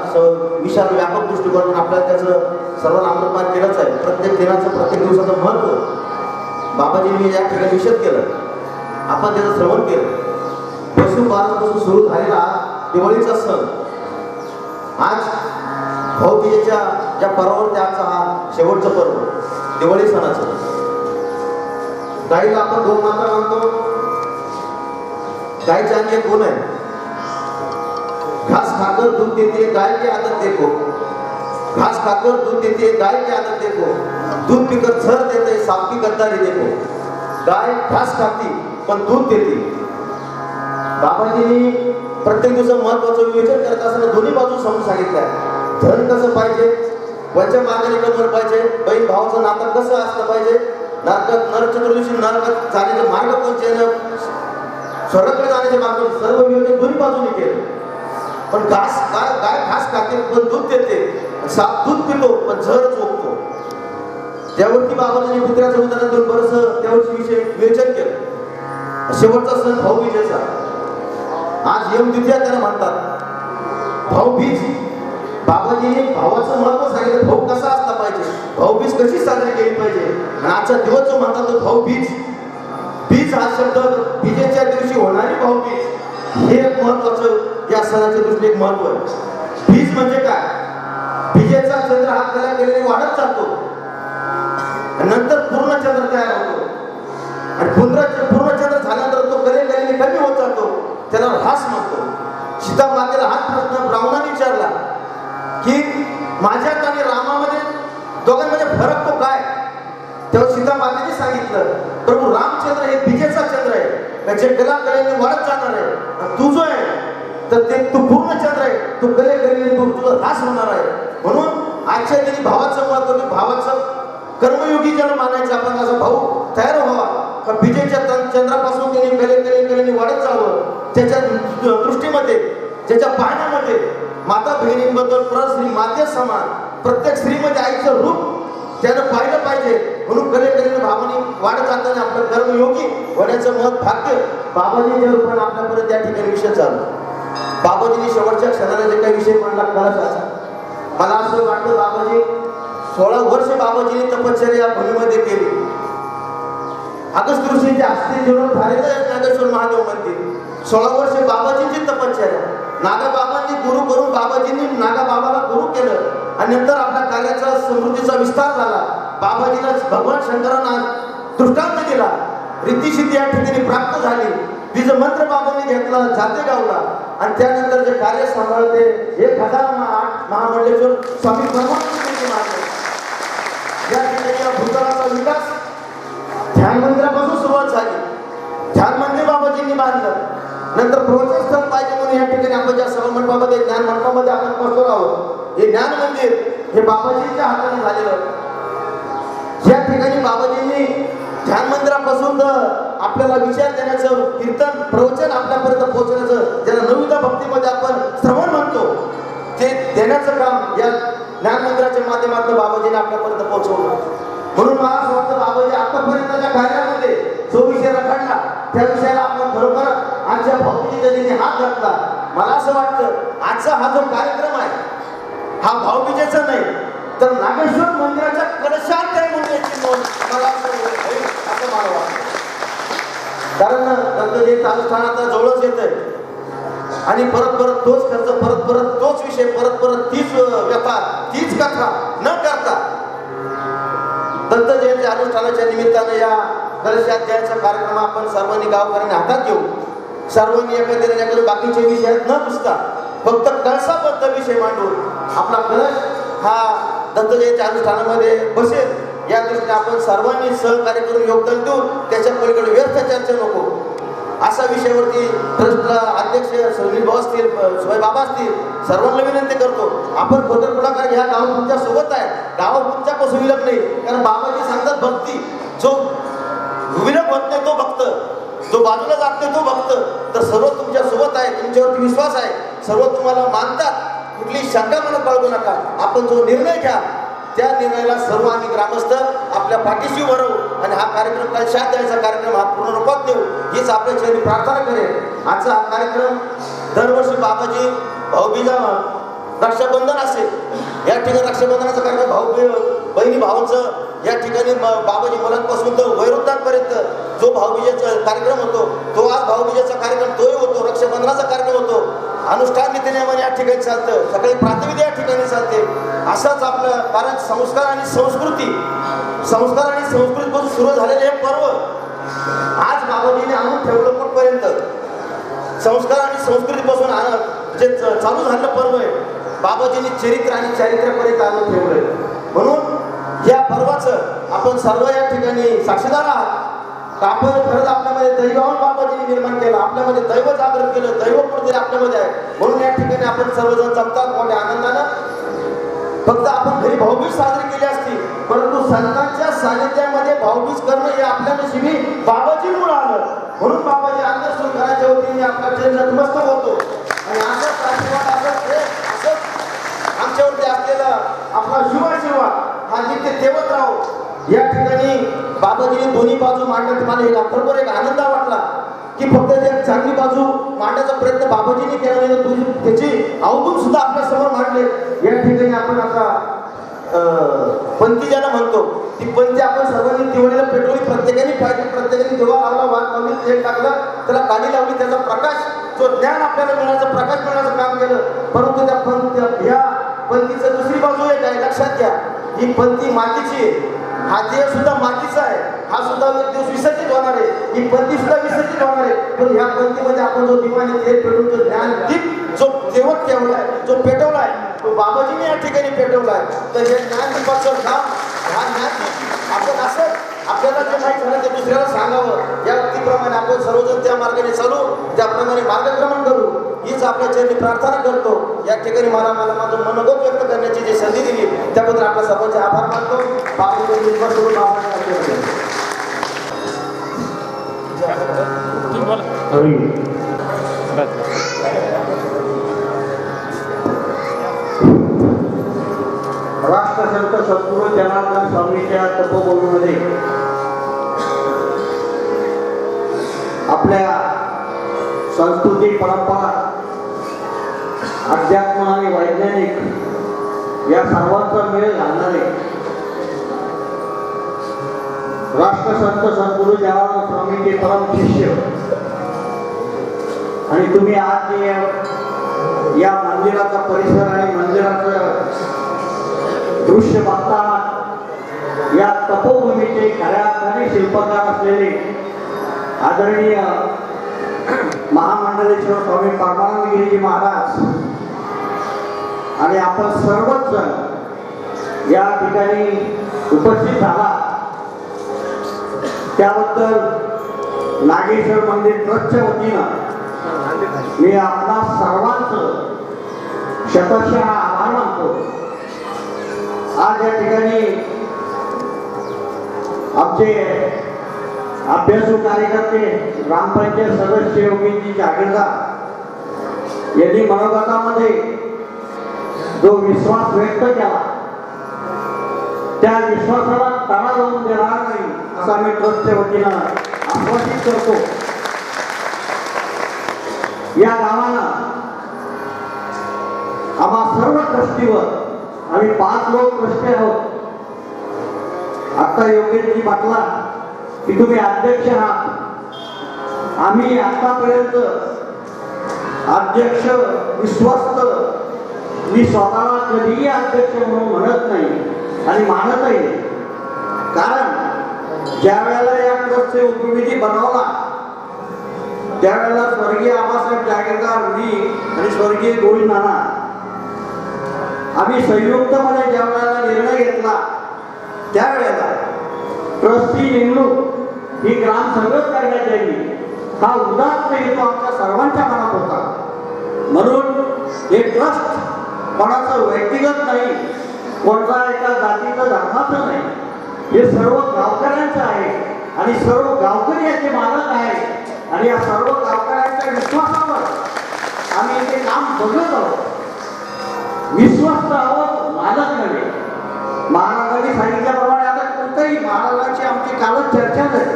विशाल व्यापक दृष्टिकोनातून आपल्याला त्याचं सर्वांना अमृतपान केलंच आहे प्रत्येक दिनाचं प्रत्येक दिवसाचं महत्त्व बाबाजींनी या ठिकाणी विषद केलं आपण त्याचं श्रवण केलं वसू बारसपासून सुरू झालेला दिवाळीचा सण आज भाऊबीजेच्या ज्या पर्वावरती आजचा हा शेवटचं पर्व दिवाळी सणाचं गाईला आपण गौमाता म्हणतो गायच्या आणि एक गुण आहे घास खाकर दूध देते गाय की आदत देखो घास खाकर दूध देते गाय की आदत देखो दूध पिकर झर देते साप की गद्दारी देखो गाय घास खाती पण दूध देते बाबाजींनी प्रत्येक दिवस महत्वाचं विवेचन करत असताना दोन्ही बाजू समजून सांगितलंय धन कसं पाहिजे वंच्या मार्गाने कमवलं पाहिजे बहीण भावाचं नातं कसं असलं पाहिजे नरक चतुर्दशी नरकात जाण्याचे मार्ग कोणते स्वर्गाकडे जाण्याचे मार्ग सर्व विवेचन दोन्ही बाजूने केलं पण गाय घास खाते पण दूध देते साप दूध पितो पण झर चोखतो त्यावरती बाबाजींनी कुत्र्याचं उदाहरण देऊन बरंच त्यावरची विषय विवेचन केलं शेवटचा सण भाऊबीजेचा आज यमद्वितीया त्याला म्हणतात भाऊबीज बाबाजींनी भावाचं महत्व सांगितलं भाऊ कसा असला पाहिजे भाऊबीज कशी साजरी केली पाहिजे आणि आजचा दिवस जो म्हणतात तो भाऊबीज बीज हा शब्द बीजेच्या दिवशी होणारी भाऊबीज हे एक महत्वाचं या सणाच्या दृष्टीने एक महत्व आहे बीज म्हणजे काय बीजेचा चंद्र हा कला केलेने वाढत जातो आणि नंतर पूर्ण चंद्र तयार होतो आणि पूर्ण चंद्र झाल्यानंतर तो कलेने कमी होत जातो त्याला ऱ्हास म्हणतो सीता मातेला हाच प्रश्न ब्राह्मणाने विचारला की माझ्यात आणि रामामध्ये दोघांमध्ये फरक तो काय तेव्हा सीता मातेने सांगितलं प्रभू रामचंद्र हे बीजेचा चंद्र आहे त्याचे कलेने वाढत जाणार आहे तू जो आहे तर ते तू पूर्ण चंद्र आहे तू कलेने तुझा ऱ्हास होणार आहे म्हणून आजच्या दिनी भावाचं महत्व की भावाचं कर्मयोगी जन मानायचं आपण असा भाऊ तयार व्हावा का बीजेच्या चंद्रापासून त्यांनी कलेने वाढत जावं त्याच्या दृष्टीमध्ये त्याच्या पाहण्यामध्ये माता बहिणींबद्दल प्रश्री माते समान प्रत्येक स्त्रीमध्ये आईचं रूप त्यानं पाहिलं पाहिजे म्हणून कलेने भावानी वाढत जाताना आपलं कर्मयोगी होण्याचं महत् भाग्य बाबाजींच्या रूपाने आपल्यापर्यंत त्या ठिकाणी विषय चालू बाबाजींनी शेवटच्या क्षणाला जे काही विषय म्हणला कलशाचा मला असं वाटतं बाबाजी 16 वर्ष बाबाजींनी तपश्चर्या भूमीमध्ये केली अगस्त ऋषींच्या हस्ते जीवन झालेलं आहे नागेश्वर महादेव मंदिर 16 वर्ष बाबाजींची तपश्चर्या नागाबाबांनी गुरु करून बाबाजींनी नागाबाबाला गुरु केलं आणि नंतर आपल्या कार्याचा समृद्धीचा विस्तार झाला बाबाजीला भगवान शंकरांना दृष्टांत दिला रिद्धिसिद्धी या ठिकाणी प्राप्त झाली बीज मंत्र बाबांनी घेतला जाते गावला आणि त्यानंतर जे कार्य सांभाळते 1008 महामंडलेश्वर स्वामी परमानंद या ठिकाणी भूतलाचा विकास ध्यान मंदिरापासून सुरुवात झाली ध्यान मंदिर बाबाजींनी बांधलं नंतर प्रवचन स्थळ पाहिजे म्हणून या ठिकाणी आपण ज्या सभा मंडपामध्ये ज्ञान मंडपामध्ये आपण बसलो आहोत, हे ज्ञान मंदिर हे बाबाजींच्या हाताने झालेलं. ज्या ठिकाणी बाबाजींनी ध्यान मंदिरापासून तर आपल्याला विचार देण्याचं, कीर्तन प्रवचन आपल्यापर्यंत पोहोचण्याचं, ज्याला नवविधा भक्तीमध्ये आपण श्रवण म्हणतो, ते देण्याचं काम या ज्ञान मंदिराच्या माध्यमातून बाबाजीने आपल्यापर्यंत पोहोचवलं. म्हणून मला असं वाटतं बाबाजी आतापर्यंतच्या कार्यामध्ये जो विषय रखडला त्या विषयाला आपण खरोखर आजच्या भाऊबीजेच्या दिनी हात घातला. मला असं वाटतं आजचा हा जो कार्यक्रम आहे हा भाऊबीजेचा नाही तर नागेश्वर मंदिराच्या कलशात आहे म्हणून याची नोंद मला असं मला वाटतं. कारण दत्तजयंती अनुष्ठान आता जवळच येत आहे आणि परत परत तोच खर्च, परत परत तोच विषय, परत परत तीच व्यथा, तीच कथा न करता दत्त जयंती अनुष्ठानाच्या निमित्तानं या कलशाध्यायाचा कार्यक्रम आपण सर्वांनी गावकऱ्यांनी हातात घेऊ. सर्वांनी एखाद्या बाकीचे विषय न पुसता फक्त कळसाबद्ध विषय मांडून आपला कलश हा दत्त जयंती अनुष्ठानामध्ये बसेल या दृष्टीने आपण सर्वांनी सहकार्य करून योगदान देऊ. त्याच्या पलीकडे व्यर्थ चर्चा नको अशा विषयावरती ट्रस्टला अध्यक्ष सुनील भाऊ असतील, सोय बाबा असतील, सर्वांना विनंती करतो आपण खोटर पुढाकार घ्या. गाव तुमच्या सोबत आहे, गाव तुमच्यापासून विलग नाही. कारण बाबाजी सांगतात भक्ती जो विलग होत नाही तो भक्त, जो बाजूला जात नाही तो भक्त. तर सर्व तुमच्या सोबत आहे, तुमच्यावरती विश्वास आहे, सर्व तुम्हाला मानतात, कुठली शंका मनात बाळगू नका. आपण जो निर्णय घ्या त्या निर्णयाला सर्व आम्ही ग्रामस्थ आपल्या पाठीशी उभं राहू आणि हा कार्यक्रम कलशात द्यायचा कार्यक्रम हा पूर्ण रूपात देऊ हीच आपल्या चरणी प्रार्थना करेल. आजचा हा कार्यक्रम दरवर्षी बाबाजी भाऊबीजा रक्षाबंधन असेल, या ठिकाणी रक्षाबंधनाचा कार्यक्रम भाऊ बहिणी भावांचं या ठिकाणी बाबाजी मुलांपासून तर वयोवृद्धांपर्यंत जो भाऊबीजेचा कार्यक्रम होतो तो आज भाऊबीजेचा कार्यक्रम तोही होतो, रक्षाबंधनाचा कार्यक्रम होतो. अनुष्ठान नीतीनियमाने या ठिकाणी चालतं, सगळे प्रातिनिध्य या ठिकाणी चालते. असाच आपलं कारण संस्कार आणि संस्कृतीपासून सुरू झालेले हे पर्व आज बाबाजीने आणून ठेवलं कुठपर्यंत. संस्कार आणि संस्कृतीपासून जे चालू झालेलं पर्व आहे बाबाजींनी चरित्र आणि चारित्र्यापर्यंत आणून ठेवलंय. म्हणून या पर्वाचं आपण सर्व या ठिकाणी साक्षीदार आहात. आपण खरंच आपल्यामध्ये दैवाहून बाबाजींनी निर्माण केलं, आपल्यामध्ये दैव जागृत केलं, दैव कुठेतरी आपल्यामध्ये आहे. म्हणून या ठिकाणी आपण सर्वजण जमतात मोठ्या आनंदानं. फक्त आपण घरी भाऊबीज साजरी केली असती, परंतु संतांच्या सानिध्यामध्ये भाऊबीज करणं हे आपल्या नशिबी बाबाजींमुळे आलं. म्हणून बाबाजी अंधश्रम घराच्या वतीने आपल्या चरणी नतमस्तक होतो आणि असंच आशीर्वाद असंच आमच्यावरती असलेला आपला शिवाशिर्वाद हा नित्य तेवत राहो. या ठिकाणी बाबाजीने दोन्ही बाजू मांडण्यात मला एक खरोखर एक आनंद वाटला की फक्त जे चांगली बाजू मांडण्याचा प्रयत्न बाबाजीने केला नाही, त्याची अवगुण सुद्धा आपल्या समोर मांडले. या ठिकाणी आपण आता पंथी ज्याला म्हणतो ती पंथी आपण सर्वांनी दिवाळीला पेटवली, प्रत्येकाने पाहिजे, प्रत्येकाने दिवा लावला, वाट लावली, तेल टाकलं, त्याला काडी लावली, त्याचा प्रकाश जो ज्ञान आपल्याला मिळण्याचं, प्रकाश मिळण्याचं काम केलं. परंतु या पंथीचं दुसरी बाजू एक आहे, लक्षात घ्या, ही पंथी मातीची आहे, हा देह सुद्धा मातीचा आहे, हा सुद्धा एक दिवस विसर्जित होणार आहे, ही पंथी सुद्धा विसर्जित होणार आहे. पण ह्या पंथीमध्ये आपण जो दिवाने तेल पेटून जो ज्ञान दीप जो तेवत ठेवलाय, जो पेटवलाय, तो बाबाजीने या ठिकाणी पेटवलाय. तर हे ज्ञानदीपाचं काम, हा ज्ञानदीप आपण असं आपल्याला जे माहीत झालं ते दुसऱ्याला सांगावं, या वृत्तीप्रमाणे आपण सर्वजण त्या मार्गाने चालू, त्याप्रमाणे मार्गक्रमण करू हीच आपल्या चरणी प्रार्थना करतो. या ठिकाणी मला माझं मनोगत व्यक्त करण्याची जी संधी दिली त्याबद्दल आपल्या सर्वांचे आभार मानतो. राष्ट्रसंत सद्गुरू जनार्दन स्वामीच्या तपोभूमीमध्ये आपल्या सांस्कृतिक परंपरा, अध्यात्म आणि वैज्ञानिक या सर्वांचा मेळ घालणारे राष्ट्रसंत सद्गुरू जनार्दन स्वामीचे परम शिष्य आणि तुम्ही आज जे या मंदिराचा परिसर आणि मंदिराचं दृश्य बघताना या तपोभूमीचे खऱ्या शिल्पकार असलेले आदरणीय महामंडलेश्वर स्वामी परमानंदगिरीजी महाराज आणि आपण सर्वच जण या ठिकाणी उपस्थित झाला त्याबद्दल नागेश्वर मंदिर ट्रस्टच्या वतीनं मी आपणा सर्वांचं शतशः आभार मानतो. आज या ठिकाणी आमचे अभ्यासू कार्यकर्ते, ग्रामपंचायत सदस्य योगीजी जागीरदार यांनी मनोगतामध्ये जो विश्वास व्यक्त केला, त्या विश्वासाला तडा जाऊन देणार नाही असा मी ट्रस्टच्या वतीनं आश्वासित करतो. या गावानं आम्हा सर्व ट्रस्टीवर, आम्ही 5 लोक ट्रस्टी आहोत. आता योगेशजी म्हटला की तुम्ही अध्यक्ष आहात. आम्ही आतापर्यंत अध्यक्ष विश्वस्त, मी स्वतःला कधीही अध्यक्ष म्हणून म्हणत नाही आणि मानतही नाही. कारण ज्या वेळेला या ट्रस्टचे उपविधी बनवला त्यावेळेला स्वर्गीय आबासाहेब जागीरदार, मी आणि स्वर्गीय गोविंद नाना आम्ही संयुक्तपणे ज्या वेळेला निर्णय घेतला त्यावेळेला ट्रस्टी नेमणूक ही ग्रामसंघच करण्यात यावी हा उदात्त हेतू आमच्या सर्वांच्या मनात होता. म्हणून हे ट्रस्ट कोणाचं व्यक्तिगत नाही, कोणता एका जातीचं धर्माचं नाही, हे सर्व गावकऱ्यांचं आहे आणि सर्व गावकरी याचे मालक आहेत. आणि या सर्व गावकऱ्यांच्या विश्वासावर आम्ही ते काम बघत आहोत. विश्वस्त आहोत, मालक नव्हे. महाराजांनी सांगितल्याप्रमाणे आता कोणत्याही महाराजांची आमची कालच चर्चा झाली.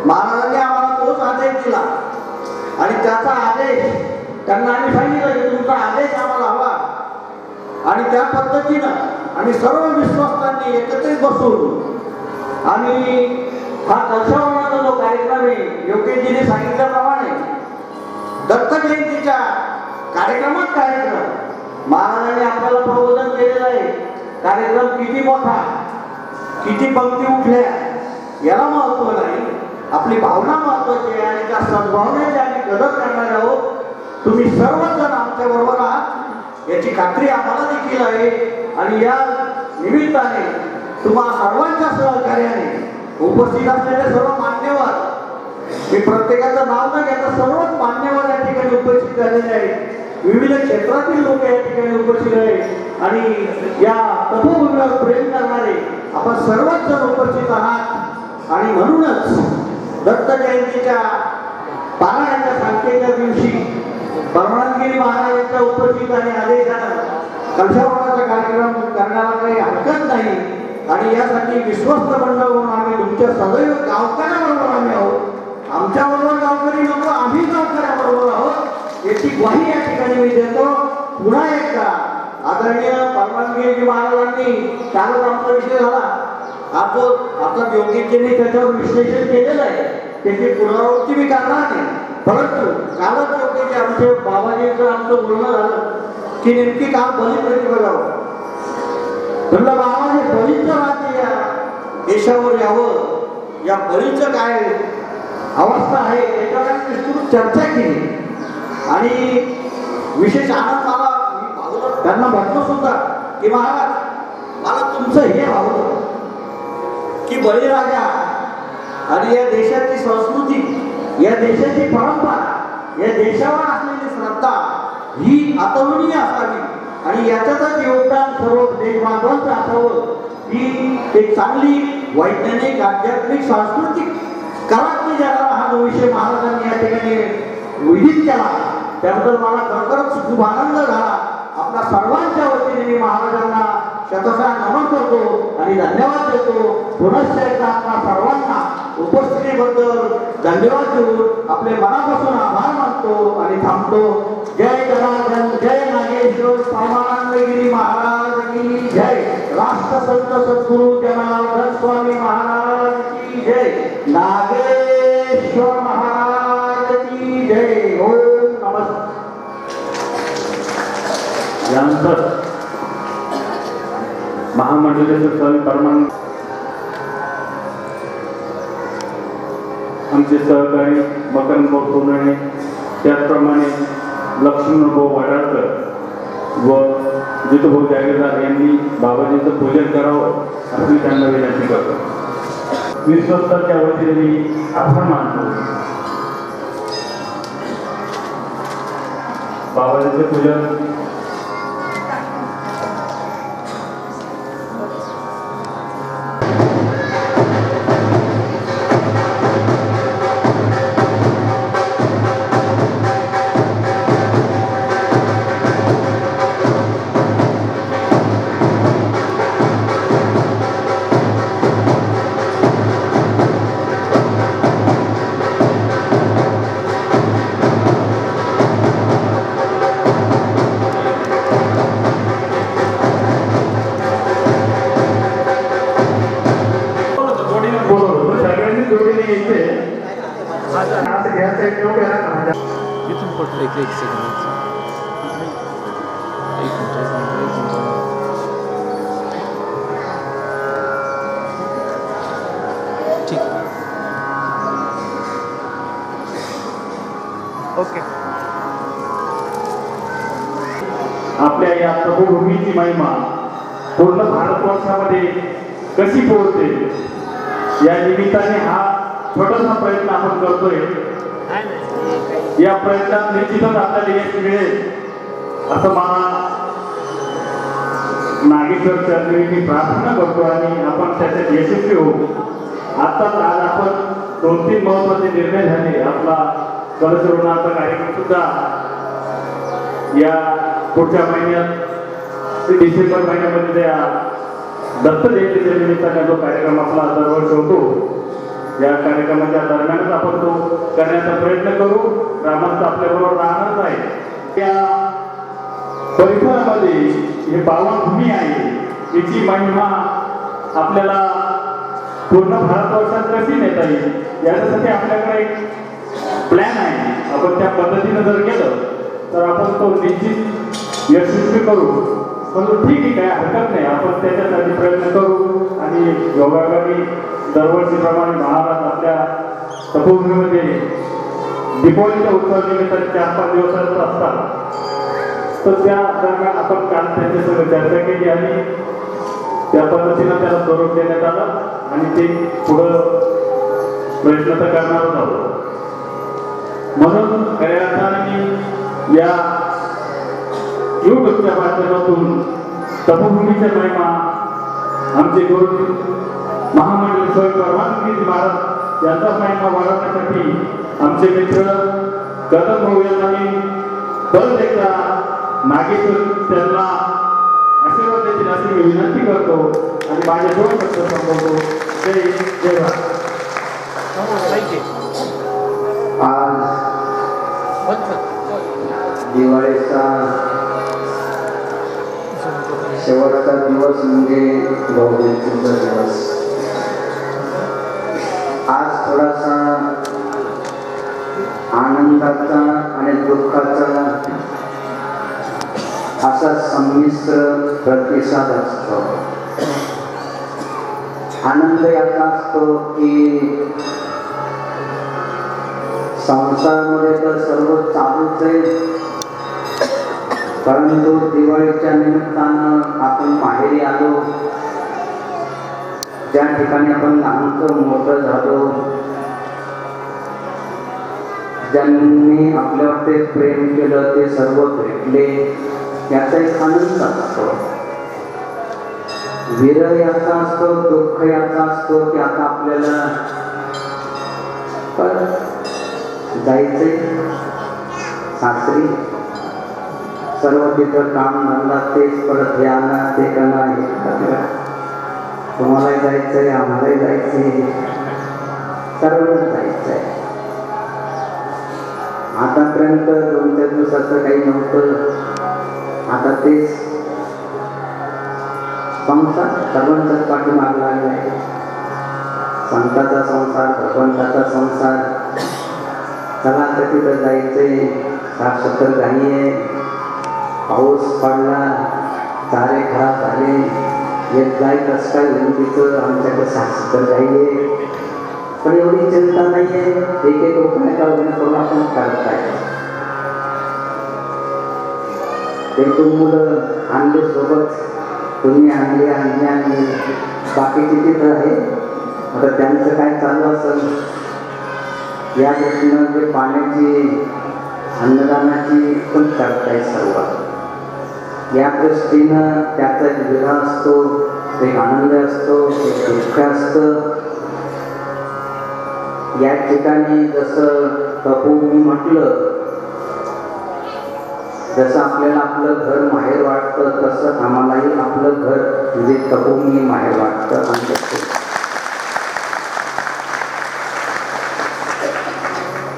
महाराजांनी आम्हाला तोच आदेश दिला आणि त्याचा आदेश त्यांना आम्ही सांगितलं की तुमचा आदेश आम्हाला हवा. आणि त्या पद्धतीनं आम्ही सर्व विश्वासांनी एकत्रित बसून आम्ही हा कलशावरणाचा जो कार्यक्रम आहे, योगेशजीने सांगितल्याप्रमाणे दत्त जयंतीच्या कार्यक्रमात महाराजांनी आपल्याला प्रबोधन केलेलं आहे. कार्यक्रम किती मोठा, किती पंक्ती उठल्या याला महत्व नाही, आपली भावना महत्वाची आहे आणि त्या सद्भावनेची आम्ही कदर करणार आहोत. तुम्ही सर्वजण आमच्या बरोबर आहात याची खात्री आम्हाला देखील आहे. आणि या निमित्ताने तुम्हा सर्वांच्या सहकार्याने उपस्थित असलेले सर्व मान्यवर, मी प्रत्येकाचं नाव न घेता सर्वच मान्यवर या ठिकाणी उपस्थित झालेले आहेत. विविध क्षेत्रातील लोक या ठिकाणी उपस्थित आहेत आणि या तपोभूमीवर प्रेम करणारे आपण सर्वच जण उपस्थित आहात. आणि म्हणूनच दत्त जयंतीच्या पारायणाच्या सांगतेच्या दिवशी परवानगिरी महाराजांच्या उपस्थित आणि आदेशानं कलशावरणाचा कार्यक्रम करण्याला काही हरकत नाही. आणि यासाठी विश्वस्त मंडळ म्हणून आम्ही तुमच्या सदैव गावकऱ्याबरोबर आम्ही आहोत. आमच्याबरोबर गावकरी नको, आम्ही गावकऱ्याबरोबर आहोत याची ग्वाही या ठिकाणी मी देतो. पुन्हा एकदा आदरणीय परवानगिरी महाराजांनी, कालच आमचा विषय झाला, आज जो आता योगेशजींनी त्याच्यावर विश्लेषण केलेलं आहे त्याची पुनरावृत्ती मी करणार नाही. परंतु कालच योगेशजी आमचे बाबाजींचं आमचं बोलणं झालं की नेमकी काल बलिप्रतिपदावर म्हणलं बाबाजी बलीचं राज्य या देशावर यावं, या बलीचं काय अवस्था आहे याच्यावर आम्ही विस्तृत चर्चा केली. आणि विशेष आनंद मला, मी भावलं त्यांना म्हटलं सुद्धा की महाराज मला तुमचं हे भावलं की बळीराजा आणि या देशाची संस्कृती, या देशाची परंपरा, या देशावर असलेली श्रद्धा ही अतुलनीय असावी आणि याच्यातच योगदान सर्व देशबांधवांचं असावं. ही एक चांगली वैज्ञानिक, आध्यात्मिक, सांस्कृतिक कलात्मक जगाला हा जो विषय महाराजांनी या ठिकाणी विदित केला त्याबद्दल मला खरोखरच खूप आनंद झाला. आपल्या सर्वांच्या वतीने मी महाराजांना शतशः नमन करतो आणि धन्यवाद देतो. पुनश्च एकदा आपल्या सर्वांना उपस्थितीबद्दल धन्यवाद देऊन आपले मनापासून आभार मानतो आणि थांबतो. जय जनार्दन, जय नागेश्वर स्वामानंदगिरी महाराज की जय. राष्ट्रसंत सद्गुरु जनार्दन स्वामी महाराज की जय. नागेश्वर महाराज की जय. ओम नमस्कार. यानंतर महामंडळाचे स्वामी परमानंद आमचे सहकारी मकरंदभाऊ सोनवणे, त्याचप्रमाणे लक्ष्मणभाऊ वडाळकर व जितूभाऊ जागीरदार यांनी बाबाजींचं पूजन करावं अशी त्यांना विनंती करतो. विश्वस्तांच्या वतीने मी आभार मानतो. बाबाजीचे पूजन बोलवलं सगळ्यांनी जोडीने यायचे. असं घ्यायचं एक लोक याला का? इथून पडलं एक सेकंड एक मिनिट ठीक ओके. आपल्या या प्रभूभूमीची महिमा पूर्ण भारतवर्षामध्ये कशी पोहोचते या निमित्ताने हा छोटासा प्रयत्न आपण करतोय. या प्रयत्नात निश्चितच आपल्याला यश मिळेल असं मला नागेश्वर चरणी मी प्रार्थना करतो आणि आपण त्याच्यात यशस्वी होऊ. आताच आज आपण 2-3 महत्वाचे निर्णय झाले. आपला कलशरोहणाचा कार्यक्रम सुद्धा या पुढच्या महिन्यात ते डिसेंबर महिन्यामध्ये त्या दत्त जयंतीच्या निमित्ताने जो कार्यक्रम आपला दरवर्षी होतो या कार्यक्रमाच्या दरम्यानच आपण तो करण्याचा प्रयत्न करू. ग्रामस्थ आपल्याबरोबर राहणारच आहे. या परिसरामध्ये हे पावनभूमी आहे याची महिमा आपल्याला पूर्ण भारतवर्षात कशी नेता येईल याच्यासाठी आपल्याकडे एक प्लॅन आहे. आपण त्या पद्धतीनं जर गेलं तर आपण तो निश्चित यशस्वी करू. परंतु ठीक आहे, काय हरकत नाही, आपण त्याच्यासाठी प्रयत्न करू. आणि योगायोगाने दरवर्षीप्रमाणे महाराज आपल्या तपोभूमीमध्ये दीपावलीच्या उत्सवानिमित्ताने 4-5 दिवसाचा असतात. तर त्या दरम्यान आपण काल त्यांच्यासोबत चर्चा केली आणि त्या पद्धतीनं त्याला स्वरूप देण्यात आलं आणि ते पुढं प्रयत्न तर करणारच आहोत. म्हणून खऱ्या अर्थाने मी या युट्यूबच्या माध्यमातून तपोभूमीच्या महिमा आमचे गुरु महामंडळ स्वामी परमानंदजी महाराज यांचा महिमा वाढवण्यासाठी आमचे मित्र कदम भाऊ यांना मी परत एकदा नागेश्वर त्यांना आशीर्वाद देतील अशी मी विनंती करतो आणि माझे 2 शब्द संबोधतो. जय भारत. आज दिवाळीचा शेवटचा दिवस म्हणजे भाऊबीजेचा दिवस. आज थोडासा आनंदाचा आणि दुःखाचा असा संमिश्र प्रतिसाद असतो. आनंद याचा असतो की संसारामध्ये तर सर्व चालूच आहे, परंतु दिवाळीच्या निमित्तानं आपण माहेरी आलो. ज्या ठिकाणी आपण लहानचं मोठं झालो, ज्यांनी आपल्यावरती प्रेम केलं ते सर्व भेटले, याचा एक आनंद असतो. विरह याचा असतो, दुःख याचा असतो की आता आपल्याला जायचंय सासरी. सर्व तिथं काम धंदा तेच, परत हे आणा ते करा हे करा. तुम्हालाही जायचंय, आम्हालाही जायचंय, सर्वच जायचंय. आतापर्यंत 2-4 दिवसाचं काही नव्हतं, आता तेच संसार सर्वांचाच पाठीमाग लागलाय. संताचा संसार, भगवंताचा संसार. चला आता तिथं जायचंय, 60-70 घाई आहे, पाऊस पडला, चारे खराब झाले, येत जाय कसं काय होईल तिथं, आमच्याकडे 60-70 घाई आहे. पण एवढी चिंता नाही आहे. एक उपाय का करून आपण करताय. एक मुलं आणले सोबत, तुम्ही आणली बाकीची तिथं आहे. आता त्यांचं काय चालू असेल या दृष्टीनं ते पाण्याची अन्नदानाची पण करता सर्व. या दृष्टीनं त्याचा एक विरह असतो, एक आनंद असतो, एक दुःख असतं. या ठिकाणी जसं तपोभूमी म्हटलं, जसं आपल्याला आपलं घर माहेर वाटतं, तसं आम्हालाही आपलं घर म्हणजे तपोभूमी माहेर वाटतं.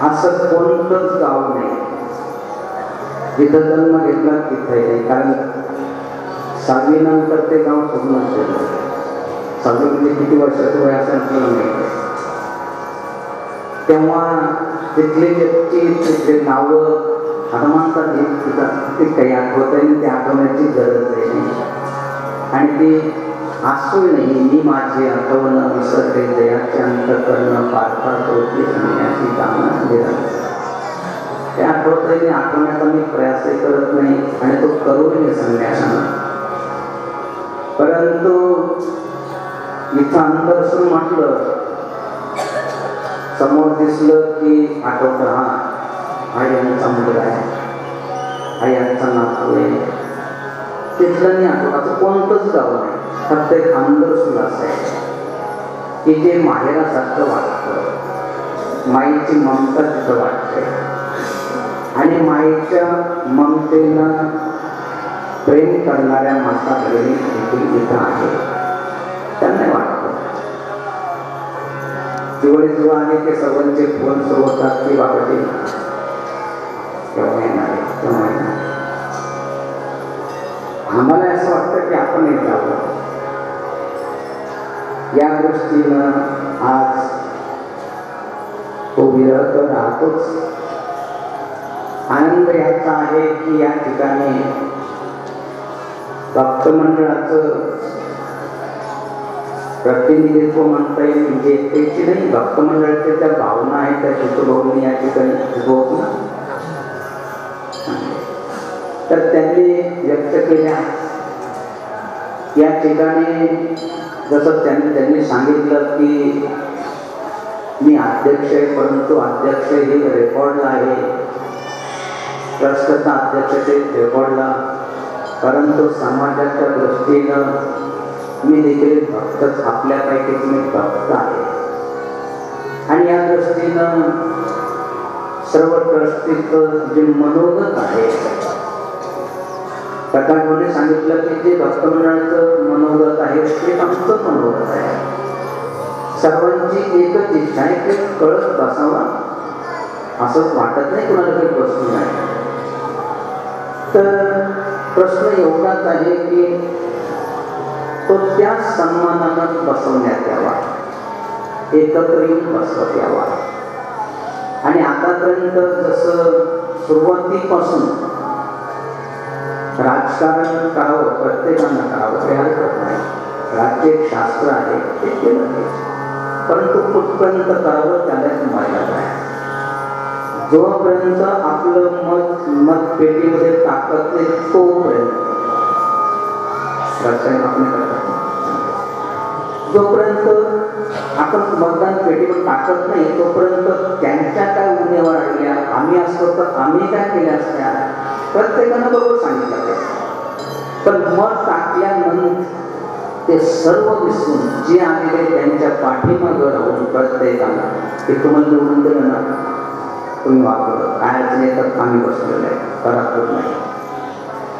असं कोणतंच गाव नाही जिथं जन्म घेतला तिथे नाही. कारण 6वी नंतर ते गाव सोडून असेल. 6वी म्हणजे किती वर्षाचं वय असेल नाही. तेव्हा तिथले व्यक्ती, तिथले नावं हनुमानचा ते काही आठवत आहे, ते आठवण्याची गरज नाही. आणि ती असू नाही. मी माझे आठवण विसरले दयाचे अंतकरण पार्थात होती सांगण्याची कामना दिला. ते आठवत आहे, आठवण्याचा मी प्रयासही करत नाही आणि तो करूनही नाही सांगण्याचा. परंतु इथं अंतरसून म्हटलं, समोर दिसलं की आठवतं, हा यांचा मुलगा आहे, हा यांचा नातू आहे. तिथलं नाही आठवत. कोणतंच गाव नाही, फक्त एक अंतरसून असं आहे की जे माहेरासारखं वाटतं. माईची ममता तिथं वाटते आणि माईच्या ममतेनं प्रेम करणाऱ्या माता बहिणी देखील इथं आहे. त्यांना वाटतं दिवाळी जेव्हा आले की सर्वांचे फोन सुरू होतात की बाबाजी केव्हा येणार आहे, केव्हा येणार. आम्हाला असं वाटतं की आपण हे जावं. या दृष्टीनं आज तो विरह तर राहतोच. आनंद याचा आहे की या ठिकाणी भक्त मंडळाचं प्रतिनिधित्व म्हणता येईल. म्हणजे एकट्याची नाही, भक्त मंडळाच्या त्या भावना आहेत त्या चित्रभावनी या ठिकाणी उद्भवत ना, तर त्यांनी व्यक्त केल्या. या ठिकाणी जसं त्यांनी सांगितलं की मी अध्यक्ष आहे, परंतु अध्यक्ष हे रेकॉर्डला आहे, ट्रस्टचा अध्यक्ष ते रेकॉर्डला, परंतु समाजाच्या दृष्टीनं मी देखील भक्तच, आपल्यापैकीच मी भक्त आहे. आणि या दृष्टीनं सर्व ट्रस्टीचं जे मनोगत आहे, कथांमध्ये सांगितलं की जे भक्त मंडळाचं मनोगत आहे ते आमचं मनोगत आहे. सर्वांची एकच इच्छा आहे की कळस बसावा, असंच वाटत नाही कुणाला काही प्रश्न नाही. तर प्रश्न एवढाच आहे की तो त्या सन्मानानं बसवण्यात यावा, एकत्र येऊन बसवत यावा. आणि आतापर्यंत जसं सुरुवातीपासून राजकारण करावं, प्रत्येकानं करावं, काही हरकत नाही. राज्य एक शास्त्र आहे, ते केलं पाहिजे. परंतु कुठपर्यंत करावं त्याला मर्यादा आहे. जोपर्यंत आपलं मतपेटीमध्ये टाकत नाही तोपर्यंत राजकारण आपण करतात. जोपर्यंत आपण मतदान पेटीवर टाकत नाही तोपर्यंत त्यांच्या काय उणेवा राहिल्या, आम्ही असतो तर आम्ही काय केल्या असत्या, प्रत्येकानं बरोबर सांगितलं ते. पण मत टाकल्यानंतर ते सर्व विसरून जे आलेले त्यांच्या पाठीमागं राहून प्रत्येकाला ते तुम्हाला निवडून दिलं ना, तुम्ही वापरलं, काय अडचण येतात, आम्ही बसलेलं आहे, करापूर नाही.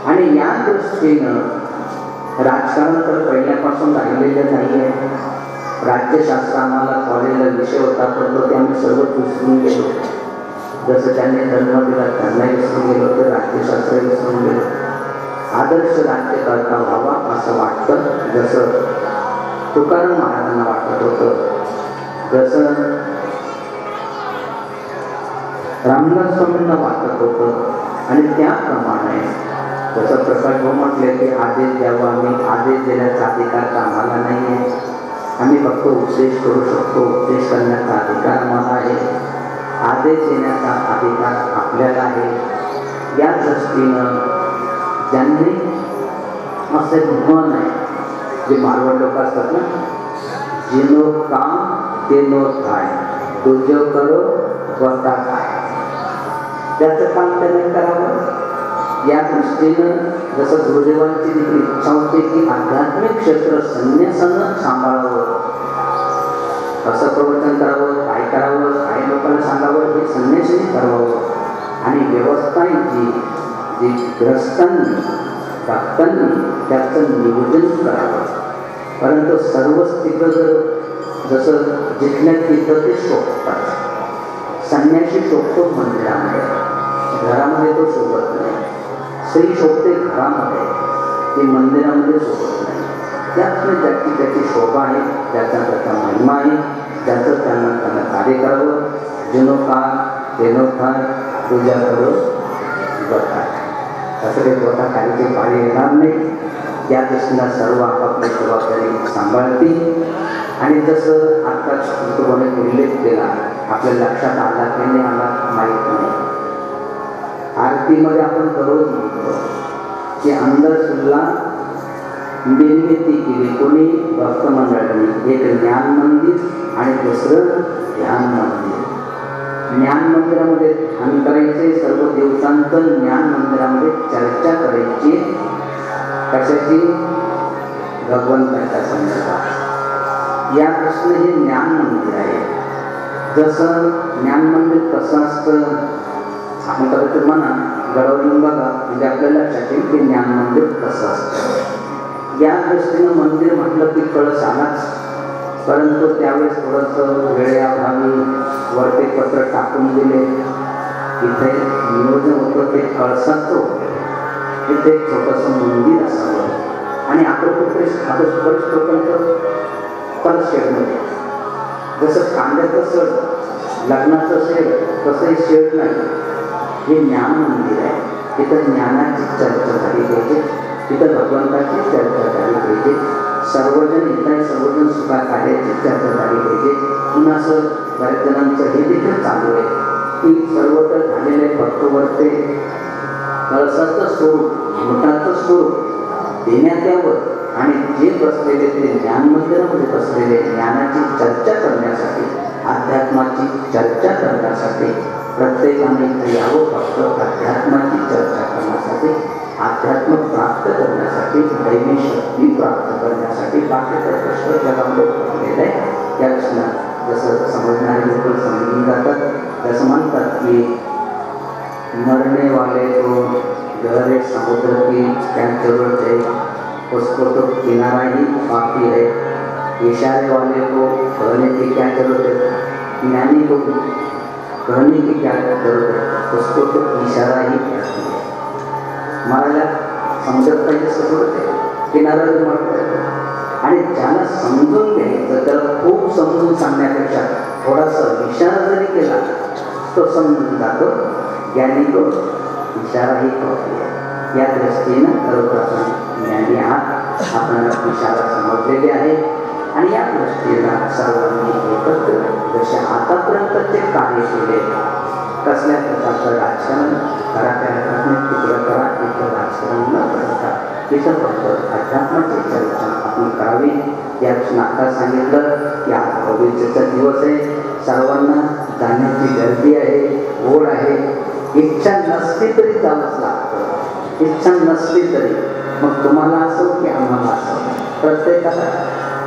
आणि या दृष्टीनं राजकारण तर पहिल्यापासून राहिलेलं नाही आहे. राज्यशास्त्र आम्हाला कॉलेजला विषय होता, परंतु ते आम्ही सर्व विसरून गेलो. जसं त्यांनी जन्म दिला त्यांनाही विसरून गेलो, तर राज्यशास्त्र विसरून गेलो. आदर्श राज्यकर्ता व्हावा असं वाटतं, जसं तुकाराम महाराजांना वाटत होतं, जसं रामदास स्वामींना वाटत होतं. आणि त्याप्रमाणे जसं प्रकाश भाऊ म्हटले की आदेश द्यावा, आम्ही आदेश देण्याचा अधिकार आम्हाला नाही आहे. आम्ही फक्त उपदेश करू शकतो, उपदेश करण्याचा अधिकार आम्हाला आहे, आदेश देण्याचा अधिकार आपल्याला आहे. या दृष्टीनं ज्यांनी असे म्हण आहे, जे मारवाड लोक असतात ना, जिनो काम तेनो काय, तुझं करो वता काय. त्याचं काम त्यांनी करावं, या दृष्टीनं जसं गुरुदेवांची देखील इच्छा होती की आध्यात्मिक क्षेत्र संन्यासानं सांभाळावं, कसं प्रवचन करावं, काय करावं, काय लोकांना सांगावं हे संन्यासाने ठरवावं आणि व्यवस्था जी ग्रस्तांनी भक्तांनी त्याचं नियोजन करावं. परंतु सर्वच तिथं जसं जिथल्या तिथं ते शोभतात. संन्यासी शोभतो मंदिरामध्ये, घरामध्ये तो शोभत नाही. स्त्री शोभते घरामध्ये, ते मंदिरामध्ये शोभत नाही. त्यातनं ज्याची त्याची शोभा आहे, त्याचा त्याचा महिमा आहे, ज्याचं त्यांना कार्य करावं. जीर्णोद्धार जीर्णोद्धार पूजा करो बघा, असं काही स्वतः कार्याची पाळी येणार नाही. त्या दृष्टीनं सर्व आपापली जबाबदारी सांभाळतील. आणि जसं आत्ताच कुटुंबाने उल्लेख केला, आपल्या लक्षात आला की नाही आला माहीत नाही. आरतीमध्ये आपण दररोज म्हणतो की अंदर सुद्धा निर्मिती केली कोणी भक्त मंडळाने, एक ज्ञान मंदिर आणि दुसरं ध्यान मंदिर. ज्ञान मंदिरामध्ये ध्यान करायचे, सर्व देवतांचं ज्ञान मंदिरामध्ये चर्चा करायची. कशाची? भगवंताच्या संदर्भात. या दृष्टीने हे ज्ञान मंदिर आहे. जसं ज्ञान मंदिर कसं असतं आपण कदाचित म्हणा गडवरून बघा, म्हणजे आपल्याला लक्षात येईल की ज्ञान मंदिर कसं असतं. या दृष्टीनं मंदिर म्हटलं की कळस आलाच, परंतु त्यावेळेस थोडंसं वेळेअभावी वरते पत्र टाकून दिले. इथे नियोजन होतं ते कळसाचं, इथे एक छोटंसं मंदिर असावं आणि आपण शेडमध्ये जसं कांद्याचं सड लग्नाचं शेड तसंही शेड नाही. हे ज्ञान मंदिर आहे. तिथं ज्ञानाची चर्चा झाली पाहिजे, तिथं भगवंताची चर्चा झाली पाहिजे, सर्वजण इथं सर्वजण सुद्धा कार्याची चर्चा झाली पाहिजे. म्हणून असं बऱ्याच जणांचं हे देखील चालू आहे की सर्वत्र झालेले भक्तवर्ते कळसाचं स्वरूप मठाचं स्वरूप देण्यात यावं आणि जे बसलेले ते ज्ञान मंदिरामध्ये बसलेले ज्ञानाची चर्चा करण्यासाठी, अध्यात्माची चर्चा करण्यासाठी प्रत्येकाने यावं. फक्त अध्यात्माची चर्चा करण्यासाठी, अध्यात्म प्राप्त करण्यासाठी, दैवी शक्ती प्राप्त करण्यासाठी. बाकीचा प्रश्न जगामध्ये पडलेला आहे. त्या क्षणात जसं समजणारे लोक समजून जातात, जसं म्हणतात की मरने वाले को घर एक समुद्र की क्या जरूरत है, उसको तो किनारा ही बाकी है. इशारे वाले को कहने की क्या जरूरत है, ज्ञानी को कहने की क्या जरूरत है, उसको तो इशारा ही करती है. मरायला समजत पाहिजे सगळं ते किनारा म्हणतात. आणि ज्याला समजून घ्यायचं त्याला खूप समजून सांगण्यापेक्षा थोडासा इशारा जरी केला तो समजून जातो. ज्ञानी तो इशाराही कळतो. या दृष्टीनं खरोखर आपण ज्ञानी आहात, आपल्याला इशारा समजलेले आहे. आणि या दृष्टीनं सर्वांनी एकत्र जसे आतापर्यंतचे कार्य केले, कसल्या प्रकारचं राजकारण करा, त्या तिकडं करा, इथं राजकारण न करता तिथं फक्त अध्यात्माची चर्चा आपण करावी. या नाटकात सांगितलं की आज पवित्रचा दिवस आहे, सर्वांना जाण्याची गर्दी आहे, ओढ आहे. इच्छा नसली तरी जावंच लागतं, इच्छा नसली तरी. मग तुम्हाला असो की आम्हाला असो, प्रत्येकाला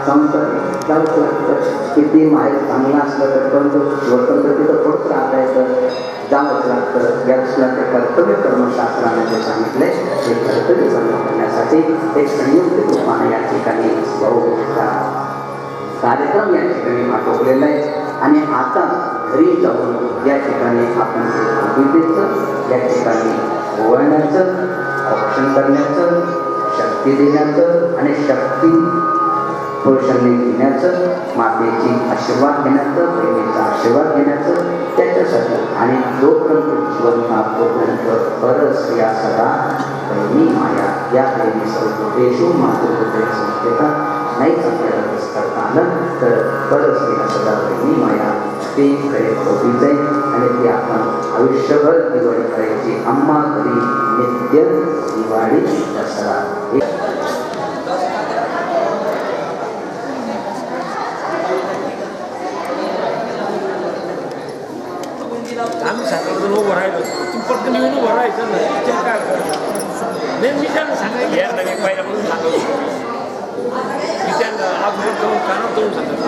संसार जाऊच लागतं. किती माहीत चांगला असलं तर पण तो स्वतंत्र तिथं थोडंच राहता येतं, जावंच लागतं. याला ते कर्तव्य कर्मशास्त्राने जे सांगितले ते कर्तव्य कर्म करण्यासाठी एक संयुक्त रूपाने या ठिकाणी कार्यक्रम या ठिकाणी आटोपलेला आहे. आणि आता घरी जाऊन या ठिकाणी आपण या ठिकाणी ओवाळण्याचं, औक्षण करण्याचं, शक्ती देण्याचं आणि शक्ती पुरुषांनी घेण्याचं, मातेची आशीर्वाद घेण्याचं, बहिणीचा आशीर्वाद घेण्याचं त्याच्यासाठी. आणि जोपर्यंत जीवन तोपर्यंत परस या सदा बहिणी माया या बहिणी सर्वतेषु मातृत्वे संस्कृता नाही आपल्याला करता आलं तर परस या सदा बहिणी माया ते खरे होतीच आहे. आणि ती आपण आयुष्यभर दिवाळी करायची. आम्हा घरी नित्य दिवाळी दसरा. आम्ही सांगितलं उभं राहिलो, तुम्ही पटकन येऊन उभं राहायचं ना, काय नाही मी त्यांना सांगायला यार नाही पहिल्यापासून सांगतो मी त्यांना अगोदर जाऊन कानावर जाऊन सांगतो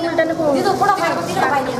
उलट नको पुढं पाहिजे